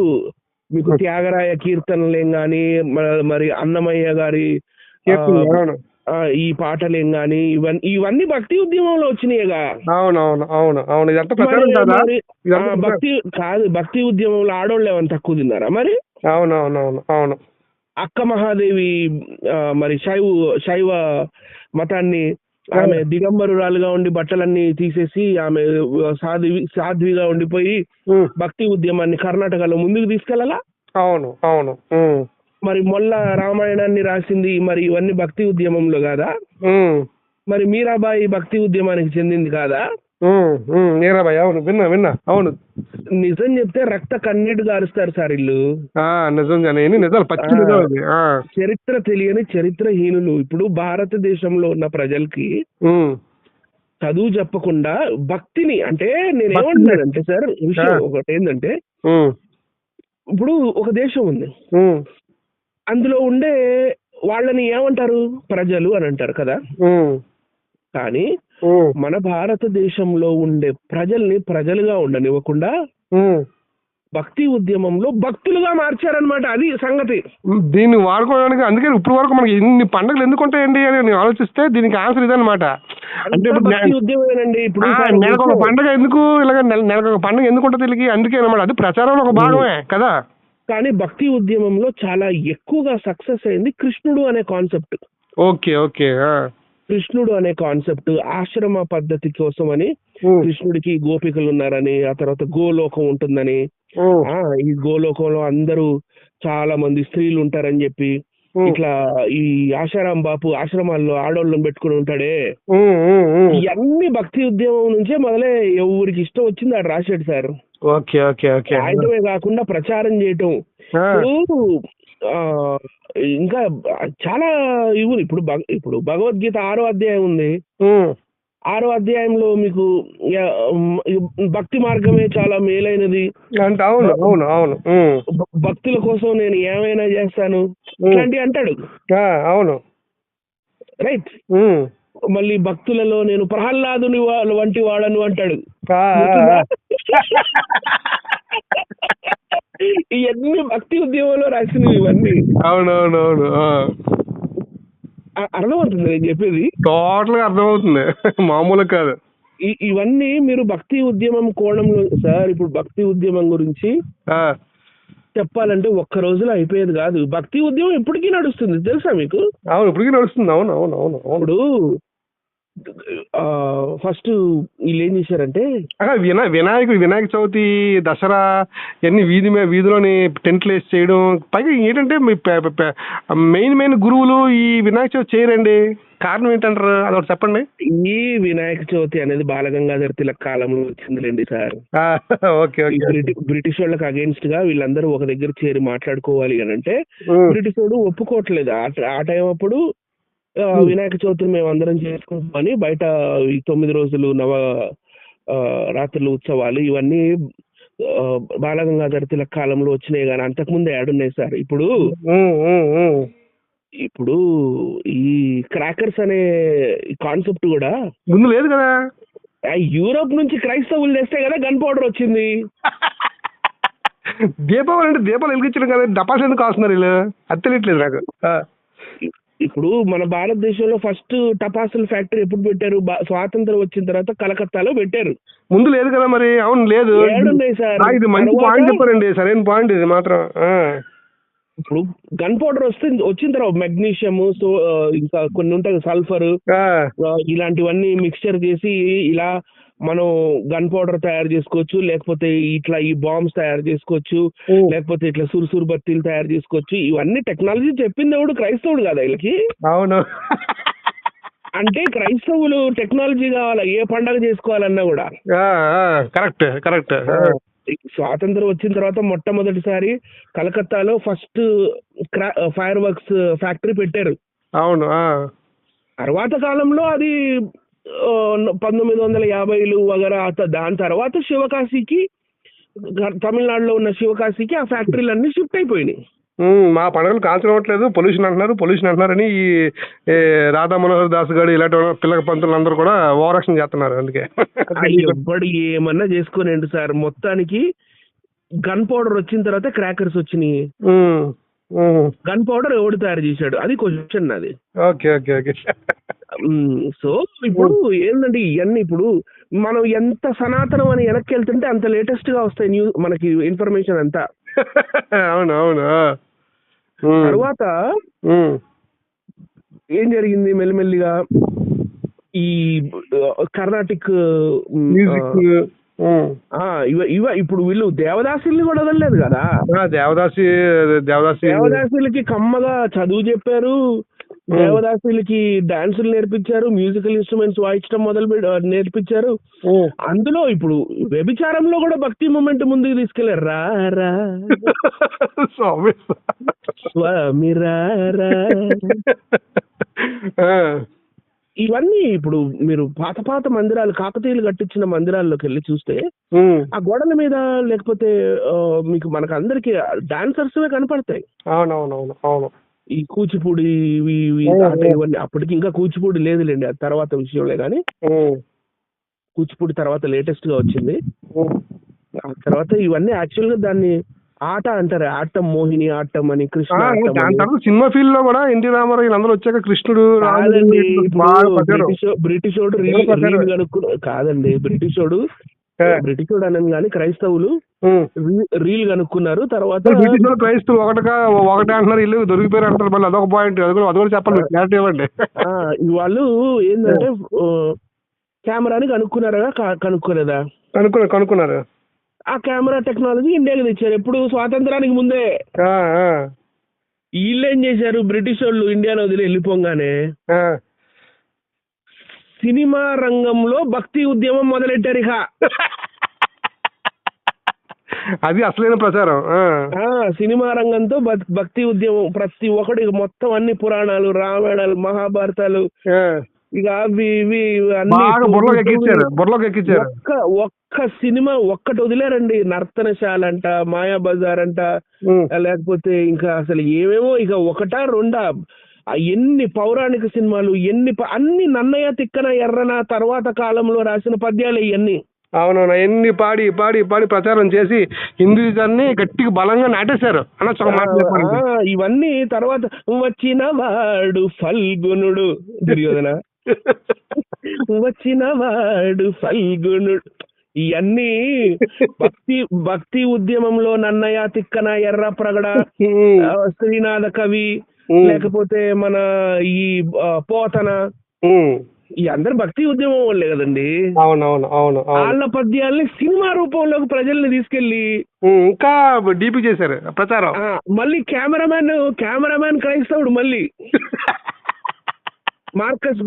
మీకు త్యాగరాయ కీర్తనలేం గాని, మరి అన్నమయ్య గారి ఈ పాటలేం గాని, ఇవన్నీ భక్తి ఉద్యమంలో వచ్చినాయిగా. భక్తి ఉద్యమంలో ఆడోళ్ళు ఏమైనా తక్కువ తిన్నారా మరి? అవును. అక్క మహాదేవి మరి శైవ మతాన్ని ఆమె దిగంబరురాలుగా ఉండి బట్టలన్నీ తీసేసి ఆమె సాధ్విగా ఉండిపోయి భక్తి ఉద్యమాన్ని కర్ణాటకలో ముందుకు తీసుకెళ్లాలా? అవును. మరి మొల్ల రామాయణాన్ని రాసింది మరి ఇవన్నీ భక్తి ఉద్యమంలో కాదా? మరి మీరాబాయి భక్తి ఉద్యమానికి చెందింది కాదా? మీరాబాయి. అవును, విన్నా. అవును, నిజం చెప్తే రక్త కన్నీటి గారుస్తారు సార్ ఇల్లు. చరిత్ర తెలియని చరిత్రహీనులు. ఇప్పుడు భారతదేశంలో ఉన్న ప్రజలకి చదువు చెప్పకుండా భక్తిని, అంటే నేనేమంటున్నానంటే సార్, విషయం ఒకటి ఏంటంటే, ఇప్పుడు ఒక దేశం ఉంది, అందులో ఉండే వాళ్ళని ఏమంటారు? ప్రజలు అని అంటారు కదా. కానీ మన భారతదేశంలో ఉండే ప్రజల్ని ప్రజలుగా ఉండనివ్వకుండా భక్తి ఉద్యమంలో భక్తులుగా మార్చారనమాట. అది సంగతి. దీన్ని వాడుకోవడానికి అందుకే ఇప్పుడు వరకు మనకి ఇన్ని పండుగలు ఎందుకు ఉంటాయండి అని ఆలోచిస్తే దీనికి ఆన్సర్ ఇదనమాట. అంటే భక్తి ఉద్యమేనండి. ఇప్పుడు నెలకు ఒక పండుగ ఎందుకు, ఇలాగ నెలకు ఒక పండుగ ఎందుకు ఉంటుంది వీళ్ళకి? అందుకే అనమాట, అది ప్రచారంలో ఒక భాగమే కదా. కానీ భక్తి ఉద్యమంలో చాలా ఎక్కువగా సక్సెస్ అయింది కృష్ణుడు అనే కాన్సెప్ట్. ఓకే. కృష్ణుడు అనే కాన్సెప్ట్ ఆశ్రమ పద్ధతి కోసం అని, కృష్ణుడికి గోపికలు ఉన్నారని, ఆ తర్వాత గోలోకం ఉంటుందని, ఈ గోలోకంలో అందరూ చాలా మంది స్త్రీలు ఉంటారని చెప్పి ఇట్లా ఈ ఆశారాం బాపు ఆశ్రమాల్లో ఆడోళ్ళని పెట్టుకుని ఉంటాడే, ఇవన్నీ భక్తి ఉద్యమం నుంచే మొదలే ఎవరికి ఇష్టం వచ్చింది ఆడు రాశాడు సార్. Okay okay okay. రాయటమే కాకుండా ప్రచారం చేయటం. ఇప్పుడు ఇంకా చాలా ఇవి ఇప్పుడు భగవద్గీత 6వ అధ్యాయం ఉంది. 6వ అధ్యాయంలో మీకు భక్తి మార్గమే చాలా మేలైనది అంటే అవును అవును అవును, భక్తుల కోసం నేను ఏమైనా చేస్తాను ఇట్లాంటివి అంటాడు. అవును రైట్. మళ్ళీ భక్తులలో నేను ప్రహ్లాదుని వంటి వాడను అంటాడు. ఇవన్నీ భక్తి ఉద్యమంలో రాసినవి ఇవన్నీ. అవునవునవును, అర్థమవుతుంది నేను చెప్పేది? టోటల్ గా అర్థమవుతుంది, మామూలు కాదు. ఇవన్నీ మీరు భక్తి ఉద్యమం కోణంలో సార్. ఇప్పుడు భక్తి ఉద్యమం గురించి చెప్పాలంటే ఒక్క రోజులో అయిపోయేది కాదు. భక్తి ఉద్యమం ఇప్పటికీ నడుస్తుంది తెలుసా మీకు? అవును, ఇప్పటికీ నడుస్తుంది. అవును అవును అవును. ఇప్పుడు ఫస్ట్ వీళ్ళు ఏం చేశారంటే వినాయక చవితి, దసరా ఇవన్నీ వీధిలోని టెంట్లు వేసి చేయడం. పైగా ఏంటంటే మెయిన్ గురువులు ఈ వినాయక చవితి చేయరండి. కారణం ఏంటంటారు? అదొకటి చెప్పండి. ఈ వినాయక చవితి అనేది బాలగంగాధర తిలక్ కాలంలో వచ్చిందిలేండి సార్. ఓకే. బ్రిటిష్ వాళ్ళకి అగేన్స్ట్ గా వీళ్ళందరూ ఒక దగ్గర చేరి మాట్లాడుకోవాలి అని అంటే బ్రిటిష్ వాడు ఒప్పుకోవట్లేదు. ఆ టైం అప్పుడు వినాయక చవితిని మేము అందరం చేసుకుంటామని బయట ఈ 9 రోజులు రాత్రులు ఉత్సవాలు ఇవన్నీ బాలగంగాధర తిలక్ కాలంలో వచ్చినాయి. కానీ అంతకుముందే యాడున్నాయి సార్. ఇప్పుడు ఈ క్రాకర్స్ అనే కాన్సెప్ట్ కూడా ముందు లేదు కదా. యూరోప్ నుంచి క్రైస్తవులు తెస్తే కదా గన్ పౌడర్ వచ్చింది. దీపావళి అంటే దీపాలు వెలిగించడం కదా, డపాస్ ఎందుకు కాస్తున్నారు వీళ్ళు? అది తెలియట్లేదు నాకు. ఇప్పుడు మన భారతదేశంలో ఫస్ట్ టపాసుల ఫ్యాక్టరీ ఎప్పుడు పెట్టారు? స్వాతంత్రం వచ్చిన తర్వాత కలకత్తాలో పెట్టారు. ముందు లేదు కదా మరి. అవును లేదు. ఇది మంచి పాయింట్ చెప్పారండి, సరైన పాయింట్ ఇది మాత్రం. ఇప్పుడు గన్ పౌడర్ వచ్చిన తర్వాత మెగ్నీషియం, ఇంకా కొన్ని ఉంటాయి సల్ఫర్, ఇలాంటివన్నీ మిక్స్చర్ చేసి ఇలా మనం గన్ పౌడర్ తయారు చేసుకోవచ్చు, లేకపోతే ఇట్లా ఈ బాంబ్స్ తయారు చేసుకోవచ్చు, లేకపోతే ఇట్లా సురుసురు బత్తీలు తయారు చేసుకోవచ్చు. ఇవన్నీ టెక్నాలజీ చెప్పింది ఎవడు? క్రైస్తవుడు కదా వీళ్ళకి. అవును. అంటే క్రైస్తవులు టెక్నాలజీ కావాలా ఏ పండగ చేసుకోవాలన్నా కూడా. Correct correct. స్వాతంత్రం వచ్చిన తర్వాత మొట్టమొదటిసారి కలకత్తాలో ఫస్ట్ ఫైర్ వర్క్స్ ఫ్యాక్టరీ పెట్టారు. అవును. తర్వాత కాలంలో అది 1950లు వగరా. దాని తర్వాత శివకాశికి, తమిళనాడులో ఉన్న శివకాశికి ఆ ఫ్యాక్టరీలన్నీ షిఫ్ట్ అయిపోయినాయి. మా పండుగలు కాల్చనట్లేదు, పొల్యూషన్ అంటున్నారని ఈ రాధా మనోహర్ దాస్ గారు ఇలాంటి పిల్లక పంతులు అందరూ కూడా ఓవరాక్షన్ చేస్తున్నారు. అందుకే ఎవ్వడు ఏమన్నా చేసుకోనండి సార్. మొత్తానికి గన్ పౌడర్ వచ్చిన తర్వాత క్రాకర్స్ వచ్చినాయి. గన్ పౌడర్ ఎవడు తయారు చేశాడు? అది క్వశ్చన్ అది. Okay okay okay. సో ఇప్పుడు ఏంటంటే ఇవన్నీ ఇప్పుడు మనం ఎంత సనాతనం అని వెనక్కి వెళ్తుంటే అంత లేటెస్ట్ గా వస్తాయి మనకి ఇన్ఫర్మేషన్ అంతా. అవును అవును. తర్వాత ఏం జరిగింది? మెల్లిమెల్లిగా ఈ కర్ణాటిక్ ఇప్పుడు వీళ్ళు దేవదాసుల్ని కూడా వదలలేదు కదా. దేవదాసులకి కమ్మగా చదువు చెప్పారు, దేవదాసులకి డాన్సులు నేర్పించారు, మ్యూజికల్ ఇన్స్ట్రుమెంట్స్ వాయించడం నేర్పించారు. అందులో ఇప్పుడు వ్యభిచారంలో కూడా భక్తి మూమెంట్ ముందుకు తీసుకెళ్లారు. రా స్వామి రా. ఇవన్నీ ఇప్పుడు మీరు పాత మందిరాలు, కాకతీయులు కట్టించిన మందిరాల్లోకి వెళ్ళి చూస్తే ఆ గోడల మీద లేకపోతే మీకు మనకు అందరికి డాన్సర్స్ కనపడతాయి. అవునవునవును అవును. ఈ కూచిపూడి ఇవన్నీ అప్పటికి ఇంకా కూచిపూడి లేదులేండి, అది తర్వాత విషయంలే. కానీ కూచిపూడి తర్వాత లేటెస్ట్ గా వచ్చింది. ఆ తర్వాత ఇవన్నీ యాక్చువల్ గా దాన్ని ఆట అంటారు. ఆటం, మోహిని ఆటం అని, కృష్ణ సినిమా ఫీల్డ్ లో కూడా ఎన్టీ రామారావు వీళ్ళందరూ వచ్చాక కృష్ణుడు బ్రిటిషోడు రీల్ కనుక్కున్నాడు కాదండి. బ్రిటిషోడు అనని కానీ క్రైస్తవులు రీల్ కనుక్కున్నారు. తర్వాత క్రైస్తవులు ఒకటే అంటున్నారు, ఇల్లు దొరికిపోయారు అంటారు. మళ్ళీ అదొక పాయింట్, అది కూడా చెప్పండి, క్లారిటీ ఇవ్వండి. వాళ్ళు ఏంటంటే కెమెరాని కనుక్కున్నారా కనుక్కోలేదా? కనుక్కున్నారు. ఆ కెమెరా టెక్నాలజీ ఇండియాకి తెచ్చారు. ఎప్పుడు? స్వాతంత్రానికి ముందే. ఆ, ఆ, వీళ్ళు ఏం చేశారు, బ్రిటిష్ వాళ్ళు ఇండియాలో వదిలి వెళ్ళిపోగానే ఆ. సినిమా రంగంలో భక్తి ఉద్యమం మొదలెట్టారు ఇక. అది అసలైన ప్రచారం. సినిమా రంగంతో భక్తి ఉద్యమం, ప్రతి ఒక్కటి మొత్తం అన్ని పురాణాలు, రామాయణాలు, మహాభారతాలు, ఇక అవి ఇవి అన్ని బుర్రలోకి ఎక్కించారు. ఒక్క సినిమా ఒక్కటి వదిలేరండి. నర్తనశాల అంట, మాయాబజార్ అంట, లేకపోతే ఇంకా అసలు ఏమేమో, ఇక ఒకటా రెండా ఎన్ని పౌరాణిక సినిమాలు, అన్ని నన్నయ్య తిక్కన ఎర్రన తర్వాత కాలంలో రాసిన పద్యాలు ఇవన్నీ. అవునవును, ఎన్ని పాడి పాడి పాడి ప్రచారం చేసి హిందూయిజాన్ని గట్టిగా బలంగా నాటేశారు. ఇవన్నీ తర్వాత వచ్చిన వాడు ఫల్గునుడు, దుర్యోధన వచ్చిన వాడు ఫల్గునుడు, ఇవన్నీ భక్తి ఉద్యమంలో నన్నయ్య తిక్కన ఎర్ర ప్రగడ, శ్రీనాథ కవి, లేకపోతే మన ఈ పోతన, ఈ అందరు భక్తి ఉద్యమం వాళ్ళే కదండి. అవునవును, అవును. వాళ్ళ పద్యాల్ని సినిమా రూపంలోకి ప్రజల్ని తీసుకెళ్లి ఇంకా డీపీ చేశారు ప్రచారం. మళ్ళీ కెమెరామ్యాన్ క్రైస్తవుడు, మళ్ళీ మార్కస్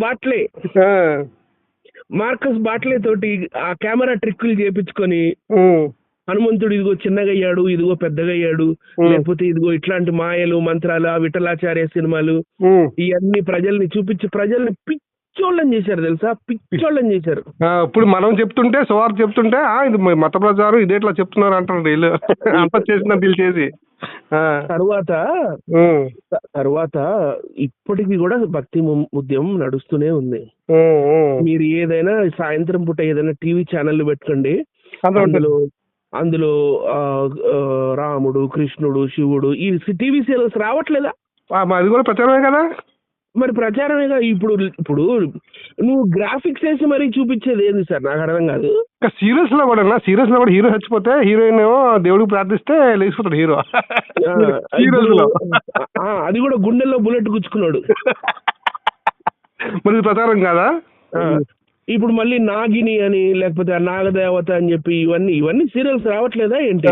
బాట్లే తోటి ఆ కెమెరా ట్రిక్కులు చేపించుకొని హనుమంతుడు ఇదిగో చిన్నగయ్యాడు, ఇదిగో పెద్దగయ్యాడు, లేకపోతే ఇదిగో ఇట్లాంటి మాయలు మంత్రాలు, ఆ విఠలాచార్య సినిమాలు, ఇవన్నీ ప్రజల్ని చూపించి ప్రజల్ని పిచ్చోళ్ళని చేశారు తెలుసా, పిచ్చోళ్ళని చేశారు. ఇప్పుడు మనం చెప్తుంటే సువార్త చెప్తుంటే ఇది మత ప్రచారం ఇదేట్లా చెప్తున్నారు అంటారు వీళ్ళు. అంత చేసిన వీళ్ళు చేసి తర్వాత ఇప్పటికి కూడా భక్తి ఉద్యమం నడుస్తూనే ఉంది. మీరు ఏదైనా సాయంత్రం పూట ఏదైనా టీవీ ఛానల్ పెట్టుకోండి, అందులో రాముడు, కృష్ణుడు, శివుడు, ఈ టీవీ సీరియల్స్ రావట్లేదా? అది కూడా ప్రచారమే కదా. మరి ప్రచారమేగా. ఇప్పుడు నువ్వు గ్రాఫిక్స్ వేసి మరీ చూపించేది ఏంది సార్, నాకు అర్థం కాదు. సీరియల్స్ లో కూడా హీరో చచ్చిపోతే హీరోయిన్ ఏమో దేవుడికి ప్రార్థిస్తే లేచిపోతాడు హీరో. అది కూడా గుండెల్లో బుల్లెట్ గుచ్చుకున్నాడు. మరి ప్రచారం కాదా? ఇప్పుడు మళ్ళీ నాగిని అని, లేకపోతే నాగదేవత అని చెప్పి ఇవన్నీ సీరియల్స్ రావట్లేదా ఏంటి?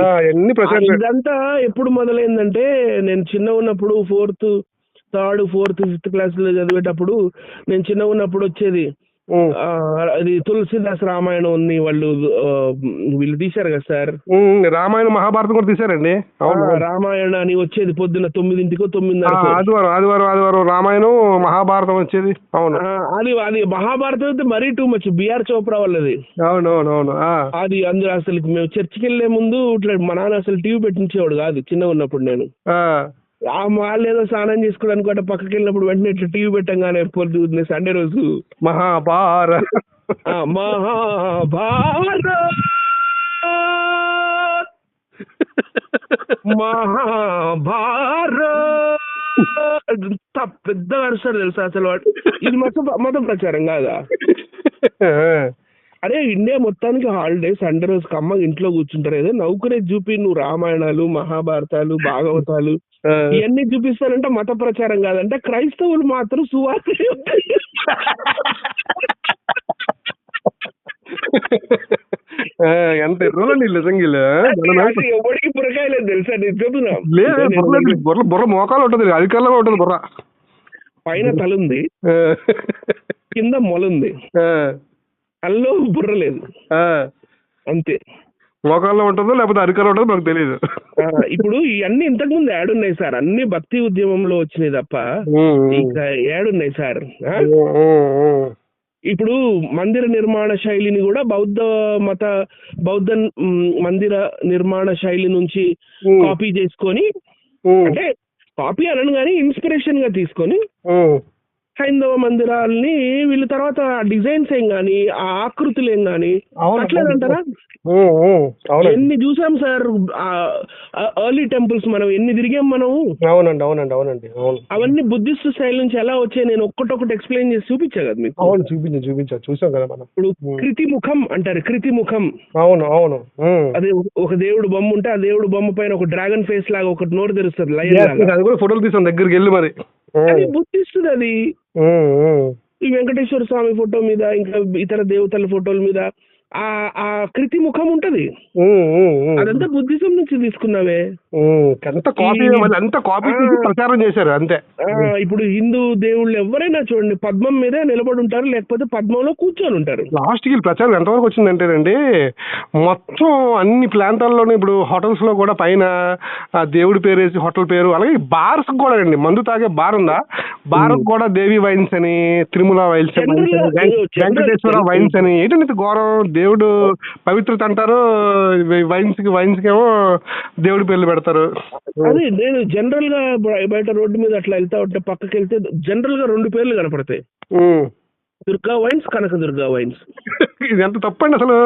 ఇదంతా ఎప్పుడు మొదలైందంటే, నేను చిన్న ఉన్నప్పుడు 4th, 5th క్లాసులో చదివేటప్పుడు, నేను చిన్న ఉన్నప్పుడు వచ్చేది అది తులసిదాస్ రామాయణం ఉంది, వీళ్ళు తీశారు కదా సార్, రామాయణ మహాభారతం కూడా తీశారండి. రామాయణ అని వచ్చేది పొద్దున్న 9ంటికో 9:30. ఆదివారం రామాయణం మహాభారతం వచ్చేది. అవును, అది మహాభారతం అయితే మరీ టూ మచ్, బిఆర్ చోప్రా వాళ్ళది. అవునవునవును. అది అందులో అసలు మేము చర్చికి వెళ్లే ముందు ఇట్లా మా నాన్న అసలు టీవీ పెట్టించేవాడు కాదు చిన్న ఉన్నప్పుడు. నేను వాళ్ళు ఏదో స్నానం చేసుకోవడానికి కూడా పక్కకి వెళ్ళినప్పుడు వెంటనే ఇట్లా టీవీ పెట్టంగానే పొద్దున్నే సండే రోజు మహాభారత్ పెద్దగా అరుస్తాడు తెలుసా అసలు వాడు. ఇది మత ప్రచారం కాదా? అరే ఇండియా మొత్తానికి హాలిడే, సండే రోజు కమ్మ ఇంట్లో కూర్చుంటారు, ఏదో నౌకరే చూపి నువ్వు రామాయణాలు, మహాభారతాలు, భాగవతాలు ఇవన్నీ చూపిస్తానంటే మత ప్రచారం కాదంటే, క్రైస్తవులు మాత్రం సువార్త ఎంత ఎర్రోలండి నిజంగా. ఎవరికి బుర్రకాయలేదు తెలుసా, నేను చెప్తున్నా. బుర్ర మోకాలు ఉంటుంది, అధికారంలో ఉంటుంది బుర్ర. పైన తలుంది, కింద మొలుంది, అల్లో బుర్ర లేదు, అంతే. మోకాల్లో ఉంటుందో లేకపోతే అరికాల్లో ఉంటుందో నాకు తెలియదు. ఇప్పుడు ఇవన్నీ ఇంతకు ముందు యాడున్నాయి సార్, అన్ని భక్తి ఉద్యమంలో వచ్చినాయి తప్ప ఇంకా యాడున్నాయి సార్. ఇప్పుడు మందిర నిర్మాణ శైలిని కూడా బౌద్ధ మందిర నిర్మాణ శైలి నుంచి కాపీ చేసుకొని, అంటే కాపీ అనను కానీ ఇన్స్పిరేషన్ గా తీసుకొని హైందవ మందిరాలని వీళ్ళు తర్వాత డిజైన్స్ ఏం గానీ, ఆ ఆకృతులు ఏం గానీ అట్లేదంటారా? ఎన్ని చూసాం సార్ ఎర్లీ టెంపుల్స్, మనం ఎన్ని తిరిగాం మనం. అవునండి. అవన్నీ బుద్ధిస్ట్ స్టైల్ నుంచి ఎలా వచ్చాయి నేను ఒక్కటొక్కటి ఎక్స్ప్లెయిన్ చేసి చూపించా కదా మీకు. అవును, చూపించా చూసాం కదా మనం. ఇప్పుడు కృతిముఖం అంటారు, కృతిముఖం. అవును. అదే ఒక దేవుడు బొమ్మ ఉంటే ఆ దేవుడు బొమ్మ పైన ఒక డ్రాగన్ ఫేస్ లాగా ఒకటి నోరు తెరుస్తుంది, లయన్ లాగా. అది కూడా ఫోటోలు తీసాం దగ్గరికి వెళ్ళి. మరి అది బుద్ధిస్ట్. అది ఈ వెంకటేశ్వర స్వామి ఫోటో మీద, ఇంకా ఇతర దేవతల ఫోటోల మీద ఆ కృతి ముఖం ఉంటది, అదంతా బుద్ధిజం నుంచి తీసుకున్నావే. అంత కాపీ అంత కాపీ ప్రచారం చేశారు అంతే. ఇప్పుడు హిందూ దేవుళ్ళు ఎవరైనా చూడండి పద్మం మీదే నిలబడి ఉంటారు, లేకపోతే పద్మంలో కూర్చొని ఉంటారు. లాస్ట్ కి ప్రచారం ఎంతవరకు వచ్చిందంటేనండి, మొత్తం అన్ని ప్రాంతాల్లోనూ ఇప్పుడు హోటల్స్ లో కూడా పైన దేవుడి పేరు వేసి హోటల్ పేరు, అలాగే బార్స్ కూడా అండి, మందు తాగే బార్ ఉందా, బార్ కూడా దేవి వైన్స్ అని, తిరుమల వైన్స్ అని, వెంకటేశ్వర వైన్స్ అని, ఏంటంటే ఘోరం. దేవుడు పవిత్రత అంటారు, వైన్స్ కి ఏమో దేవుడి పేర్లు పెడతారు. అదే నేను జనరల్ గా బయట రోడ్డు మీద అట్లా వెళ్తా ఉంటే పక్కకి వెళ్తే జనరల్ గా 2 పేర్లు కనపడతాయి, దుర్గా వైన్స్, కనక దుర్గా వైన్స్. ఇది ఎంత తప్పండి అసలు,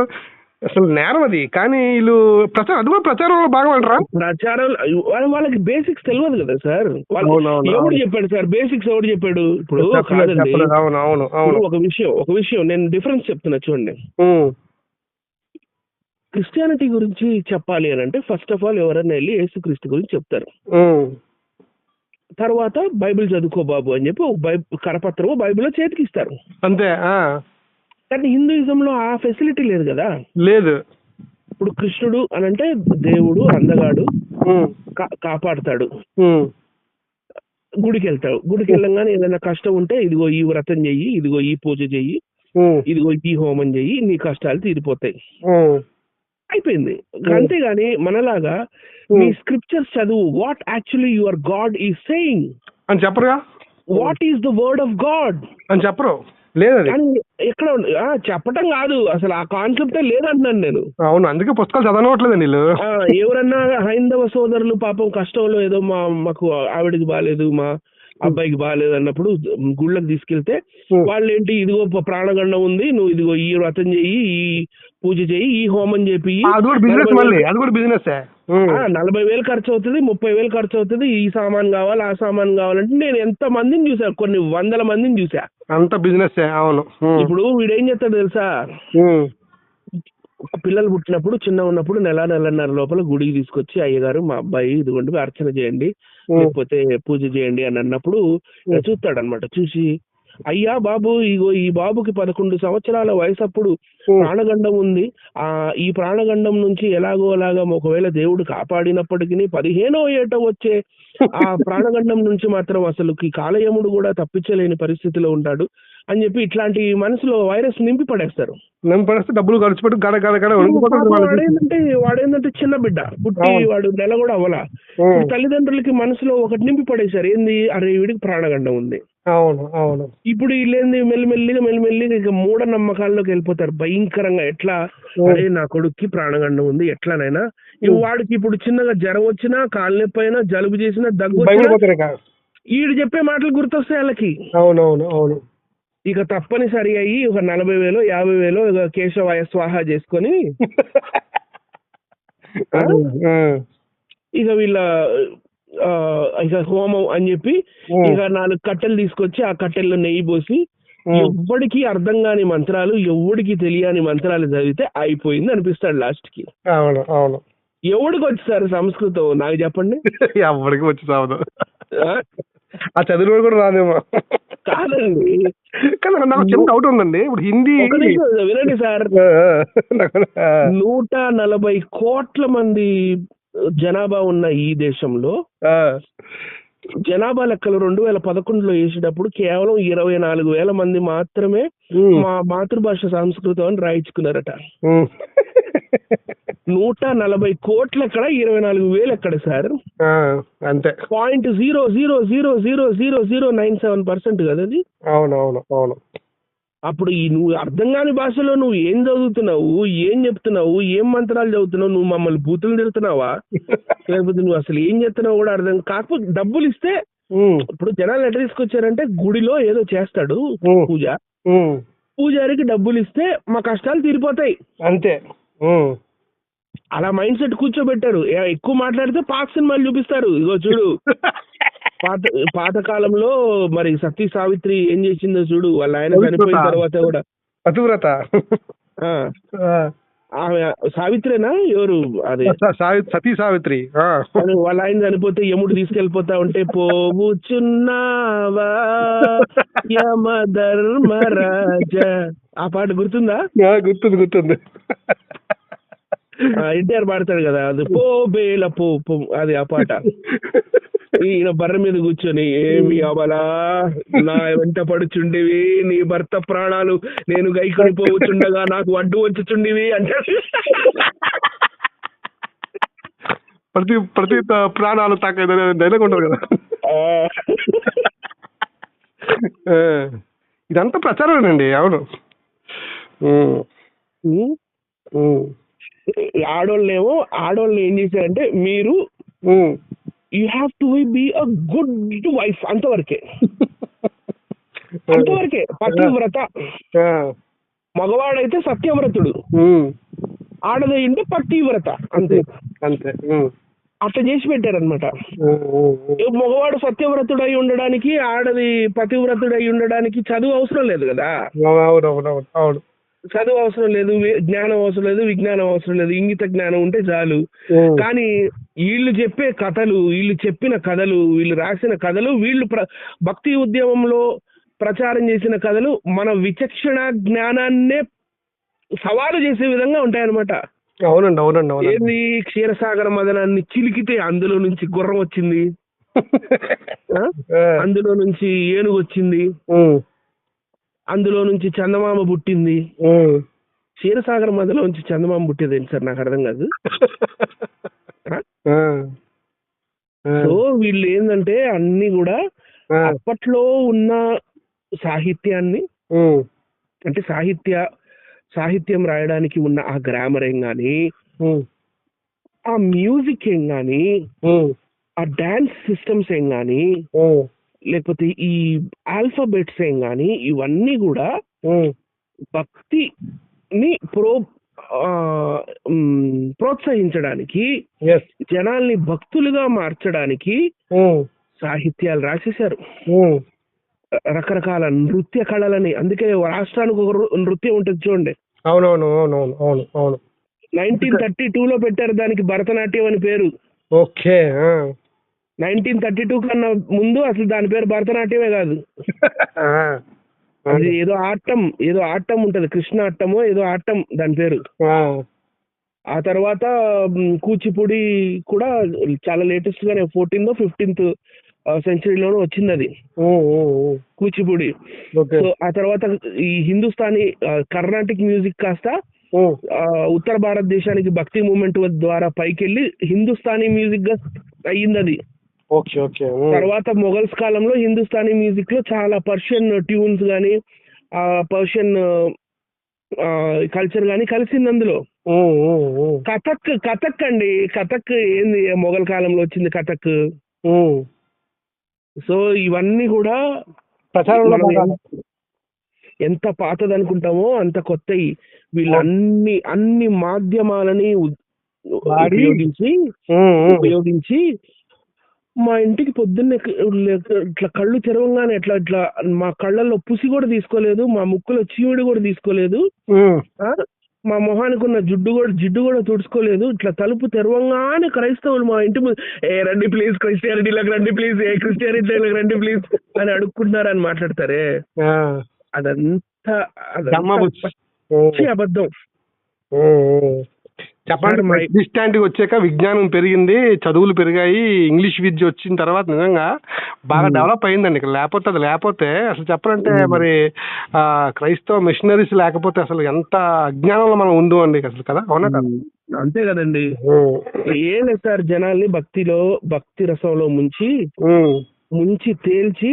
అసలు నేరం అది. కానీ వీళ్ళు ప్రచారం, అది కూడా ప్రచారంలో భాగం అంటారా? ప్రచారం వాళ్ళకి బేసిక్స్ తెలియదు కదా సార్. ఎవరు చెప్పాడు సార్ బేసిక్స్, ఎవరు చెప్పాడు? ఇప్పుడు కాదండి, ఒక విషయం నేను డిఫరెన్స్ చెప్తున్నా చూడండి. క్రిస్టియానిటీ గురించి చెప్పాలి అని అంటే ఫస్ట్ ఆఫ్ ఆల్ ఎవరైనా వెళ్ళి యేసుక్రీస్తు గురించి చెప్తారు, తర్వాత బైబిల్ చదువుకో బాబు అని చెప్పి ఒక కరపత్రము బైబిల్లో చేతికి ఇస్తారు అంతే. కానీ హిందూయిజంలో ఆ ఫెసిలిటీ లేదు కదా. లేదు. ఇప్పుడు కృష్ణుడు అని అంటే దేవుడు అందగాడు, కాపాడుతాడు, గుడికి వెళ్తాడు, గుడికి వెళ్ళంగానే ఏదైనా కష్టం ఉంటే ఇదిగో ఈ వ్రతం చెయ్యి, ఇదిగో ఈ పూజ చెయ్యి, ఇదిగో ఈ హోమం చెయ్యి, నీ కష్టాలు తీరిపోతాయి, అయిపోయింది. అంతేగాని మనలాగా మీ స్క్రిప్చర్స్ చదువు, what actually your God is saying అని చెప్పరుగా, what is the word of God అని చెప్పరు. లేదు ఎక్కడ చెప్పటం కాదు, అసలు ఆ కాన్సెప్టే లేదంటున్నాను నేను. అవును, అందుకే పుస్తకాలు చదవట్లేదు వీళ్ళు. ఎవరన్నా హైందవ సోదరులు పాపం కష్టంలో ఏదో మాకు ఆవిడికి బాగాలేదు, మా అబ్బాయికి బాగాలేదు అన్నప్పుడు గుళ్ళకి తీసుకెళ్తే వాళ్ళు ఏంటి, ఇదిగో ప్రాణగండం ఉంది, నువ్వు ఇదిగో ఈ వ్రతం చెయ్యి, ఈ పూజ చెయ్యి, ఈ హోమం చేపి, 40,000 ఖర్చు అవుతుంది, 30,000 ఖర్చు అవుతుంది, ఈ సామాన్ కావాలి, ఆ సామాన్ కావాలంటే నేను ఎంత మందిని చూసా, కొన్ని 100 మందిని చూసా. అంత బిజినెస్. అవును. ఇప్పుడు వీడేం చేస్తాడు తెలుసా, పిల్లలు పుట్టినప్పుడు చిన్న ఉన్నప్పుడు నెలన్నర లోపల గుడికి తీసుకొచ్చి, అయ్యగారు మా అబ్బాయి ఇదిగోండి అర్చన చేయండి, లేకపోతే పూజ చేయండి అని అన్నప్పుడు చూస్తాడు అనమాట. చూసి అయ్యా బాబు, ఇగో ఈ బాబుకి 11 సంవత్సరాల వయసు, అప్పుడు ప్రాణగండం ఉంది, ఈ ప్రాణగండం నుంచి ఎలాగో అలాగా ఒకవేళ దేవుడు కాపాడినప్పటికీ 15వ ఏట వచ్చే ఆ ప్రాణగండం నుంచి మాత్రం అసలు కాలయముడు కూడా తప్పించలేని పరిస్థితిలో ఉంటాడు అని చెప్పి ఇట్లాంటి మనసులో వైరస్ నింపి పడేస్తారు. డబ్బులు ఖర్చు పెట్టి వాడేందంటే చిన్న బిడ్డ పుట్టి వాడు నెల కూడా అవ్వలా, తల్లిదండ్రులకి మనసులో ఒకటి నింపి పడేశారు, ఏంది, అరే వీడికి ప్రాణగండం ఉంది. అవును అవును. ఇప్పుడు వీళ్ళేంది మెల్లిమెల్లిగా ఇక మూఢ నమ్మకాల్లోకి వెళ్ళిపోతారు భయంకరంగా. ఎట్లా, అరే నా కొడుక్కి ప్రాణగండం ఉంది, ఎట్లానైనా వాడికి ఇప్పుడు చిన్నగా జ్వరం వచ్చినా, కాలు నొప్పి అయినా, జలుబు చేసినా, దగ్గు వచ్చినా ఈడు చెప్పే మాటలు గుర్తొస్తాయి వాళ్ళకి. అవునవును అవును. ఇక తప్పనిసరి అయ్యి ఒక 40,000 50,000 ఇక కేశవాయ స్వాహ చేసుకొని ఇక వీళ్ళ ఇక హోమం అని చెప్పి ఇక 4 కట్టెలు తీసుకొచ్చి ఆ కట్టెల్లో నెయ్యి పోసి ఎవ్వడికి అర్థం కాని మంత్రాలు, ఎవడికి తెలియని మంత్రాలు చదివితే అయిపోయింది అనిపిస్తాడు లాస్ట్ కి. అవును అవును. ఎవడికి వచ్చి సంస్కృతం నాకు చెప్పండి. ఎవరికి వచ్చి సావదు, ఆ చదువు కూడా రాదేమో. కాదండి, కానీ నాకు చిన్న డౌట్ ఉందండి. ఇప్పుడు హిందీ వినండి సార్, 140 కోట్ల మంది జనాభా ఉన్న ఈ దేశంలో జనాభా లెక్కలు 2011లో వేసేటప్పుడు కేవలం 24,000 మంది మాత్రమే మా మాతృభాష సంస్కృతం అని రాయించుకున్నారట. 140 కోట్ల ఎక్కడ, 24,000 ఎక్కడ సార్? అంతే. 0.00000097% కదా అది. అవునవును అవును. అప్పుడు నువ్వు అర్థం కాని భాషలో నువ్వు ఏం చదువుతున్నావు, ఏం చెప్తున్నావు, ఏం మంత్రాలు చదువుతున్నావు, నువ్వు మమ్మల్ని బూతులు తిడుతున్నావా, లేకపోతే నువ్వు అసలు ఏం చెప్తున్నావు కూడా అర్థం కాకపోతే డబ్బులు ఇస్తే, ఇప్పుడు జనాలు ఎట్లా తీసుకొచ్చారంటే గుడిలో ఏదో చేస్తాడు పూజ, పూజారికి డబ్బులు ఇస్తే మా కష్టాలు తీరిపోతాయి అంతే. అలా మైండ్ సెట్ కూర్చోబెట్టారు. ఎక్కువ మాట్లాడితే పాత సినిమాలు చూపిస్తారు. ఇగో చూడు, పాతకాలంలో మరి సతీ సావిత్రి ఏం చేసిందో చూడు, వాళ్ళ ఆయన చనిపోయిన తర్వాత కూడా పతివ్రత ఆమె సావిత్రేనా ఎవరు అదే సతీ సావిత్రి. అని వాళ్ళ ఆయన చనిపోతే యముడు తీసుకెళ్లిపోతా ఉంటే పోవుచున్నావా యమ ధర్మరాజ, ఆ పాట గుర్తుందా? గుర్తుంది. ఎన్టీఆర్ పాడతాడు కదా, అది పో బేల పో అది ఆ పాట. ఈయన బర్ర మీద కూర్చొని ఏమి అవలా నా వెంట పడుచుండివి, నీ భర్త ప్రాణాలు నేను గైకొని పోవుచుండగా నాకు అడ్డు వచ్చుచుండివి అంటాడు. ప్రతి ప్రాణాలు తాకేదని డైలాగ్ ఉంటుంది కదా. ఇదంతా ప్రచారమేనండి. అవును. ఆడోళ్ళని ఏం చేశారంటే, మీరు you have to be a good wife, అంతవరకే పతివ్రత. మగవాడైతే సత్యవ్రతుడు, ఆడదైంటే పతివ్రత, అంతే. అట్లా చేసి పెట్టారనమాట. మగవాడు సత్యవ్రతుడై ఉండడానికి, ఆడది పతివ్రతుడై ఉండడానికి చదువు అవసరం లేదు కదా. చదువు అవసరం లేదు, జ్ఞానం అవసరం లేదు, విజ్ఞానం అవసరం లేదు, ఇంగిత జ్ఞానం ఉంటే చాలు. కానీ వీళ్ళు చెప్పే కథలు, వీళ్ళు చెప్పిన కథలు, వీళ్ళు రాసిన కథలు, వీళ్ళు భక్తి ఉద్యమంలో ప్రచారం చేసిన కథలు మన విచక్షణ జ్ఞానాన్నే సవాలు చేసే విధంగా ఉంటాయన్నమాట. అవునండి. ఏంది, క్షీరసాగర మదనాన్ని చిలికితే అందులో నుంచి గుర్రం వచ్చింది, అందులో నుంచి ఏనుగు వచ్చింది, అందులో నుంచి చందమామ పుట్టింది. క్షీరసాగర మధ్యలో నుంచి చందమామ పుట్టేది ఏంటి సార్, నాకు అర్థం కాదు. సో వీళ్ళు ఏంటంటే అన్ని కూడా అప్పట్లో ఉన్న సాహిత్యాన్ని, అంటే సాహిత్యం రాయడానికి ఉన్న ఆ గ్రామర్ ఏం గాని, ఆ మ్యూజిక్ ఏం గాని, ఆ డాన్స్ సిస్టమ్స్ ఏం గాని, లేకపోతే ఈ ఆల్ఫాబెట్స్ ఏం గాని, ఇవన్నీ కూడా భక్తిని ప్రోత్సహించడానికి, జనాల్ని భక్తులుగా మార్చడానికి సాహిత్యాలు రాసేశారు. రకరకాల నృత్య కళలని, అందుకే రాష్ట్రానికి ఒక నృత్యం ఉంటుంది చూడండి. అవును. 1932లో పెట్టారు దానికి భరతనాట్యం అని పేరు. ఓకే. 1932 కన్నా ముందు అసలు దాని పేరు భరతనాట్యమే కాదు. అది ఏదో ఆటం ఉంటది, కృష్ణ ఆట్టమో ఏదో ఆటం దాని పేరు. ఆ తర్వాత కూచిపూడి కూడా చాలా లేటెస్ట్ గానే 14th, 15th సెంచరీలోనూ వచ్చింది అది, కూచిపూడి. సో ఆ తర్వాత ఈ హిందుస్థానీ కర్ణాటిక్ మ్యూజిక్ కాస్త ఉత్తర భారతదేశానికి భక్తి మూవ్మెంట్ ద్వారా పైకెళ్ళి హిందుస్థానీ మ్యూజిక్ గా అయ్యింది అది. తర్వాత మొఘల్స్ కాలంలో హిందుస్థానీ మ్యూజిక్ లో చాలా పర్షియన్ ట్యూన్స్ గానీ, పర్షియన్ కల్చర్ గానీ కలిసింది అందులో. కథక్ అండి, కథక్ ఏంది, మొఘల్ కాలంలో వచ్చింది కథక్. సో ఇవన్నీ కూడా ఎంత పాతది అనుకుంటామో అంత కొత్తవి. వీళ్ళు అన్ని మాధ్యమాలని ఉపయోగించి మా ఇంటికి పొద్దున్నే ఇట్లా కళ్ళు తెరవంగానే ఇట్లా మా కళ్ళల్లో పుసి కూడా తీసుకోలేదు, మా ముక్కులో చీమిడి కూడా తీసుకోలేదు, మా మొహానికి ఉన్న జిడ్డు కూడా తుడుచుకోలేదు. ఇట్లా తలుపు తెరవంగానే క్రైస్తవులు మా ఇంటి ముందు రండి ప్లీజ్, క్రిస్టియానిటీలోకి రండి ప్లీజ్, క్రిస్టియానిటీలోకి రండి ప్లీజ్ అని అడుక్కుంటున్నారని మాట్లాడతారే, అదంతా అబద్ధం. చెప్పండి. క్రిస్టియానిటీ వచ్చాక విజ్ఞానం పెరిగింది, చదువులు పెరిగాయి, ఇంగ్లీష్ విద్య వచ్చిన తర్వాత నిజంగా బాగా డెవలప్ అయిందండి. లేకపోతే అసలు చెప్పాలంటే మరి క్రైస్తవ మిషనరీస్ లేకపోతే అసలు ఎంత అజ్ఞానంలో మనం ఉందో అండి అసలు కదా. అవునా కదా? అంతే కదండి. ఏం లేదు సార్, జనాల్ని భక్తి రసంలో ముంచి తేల్చి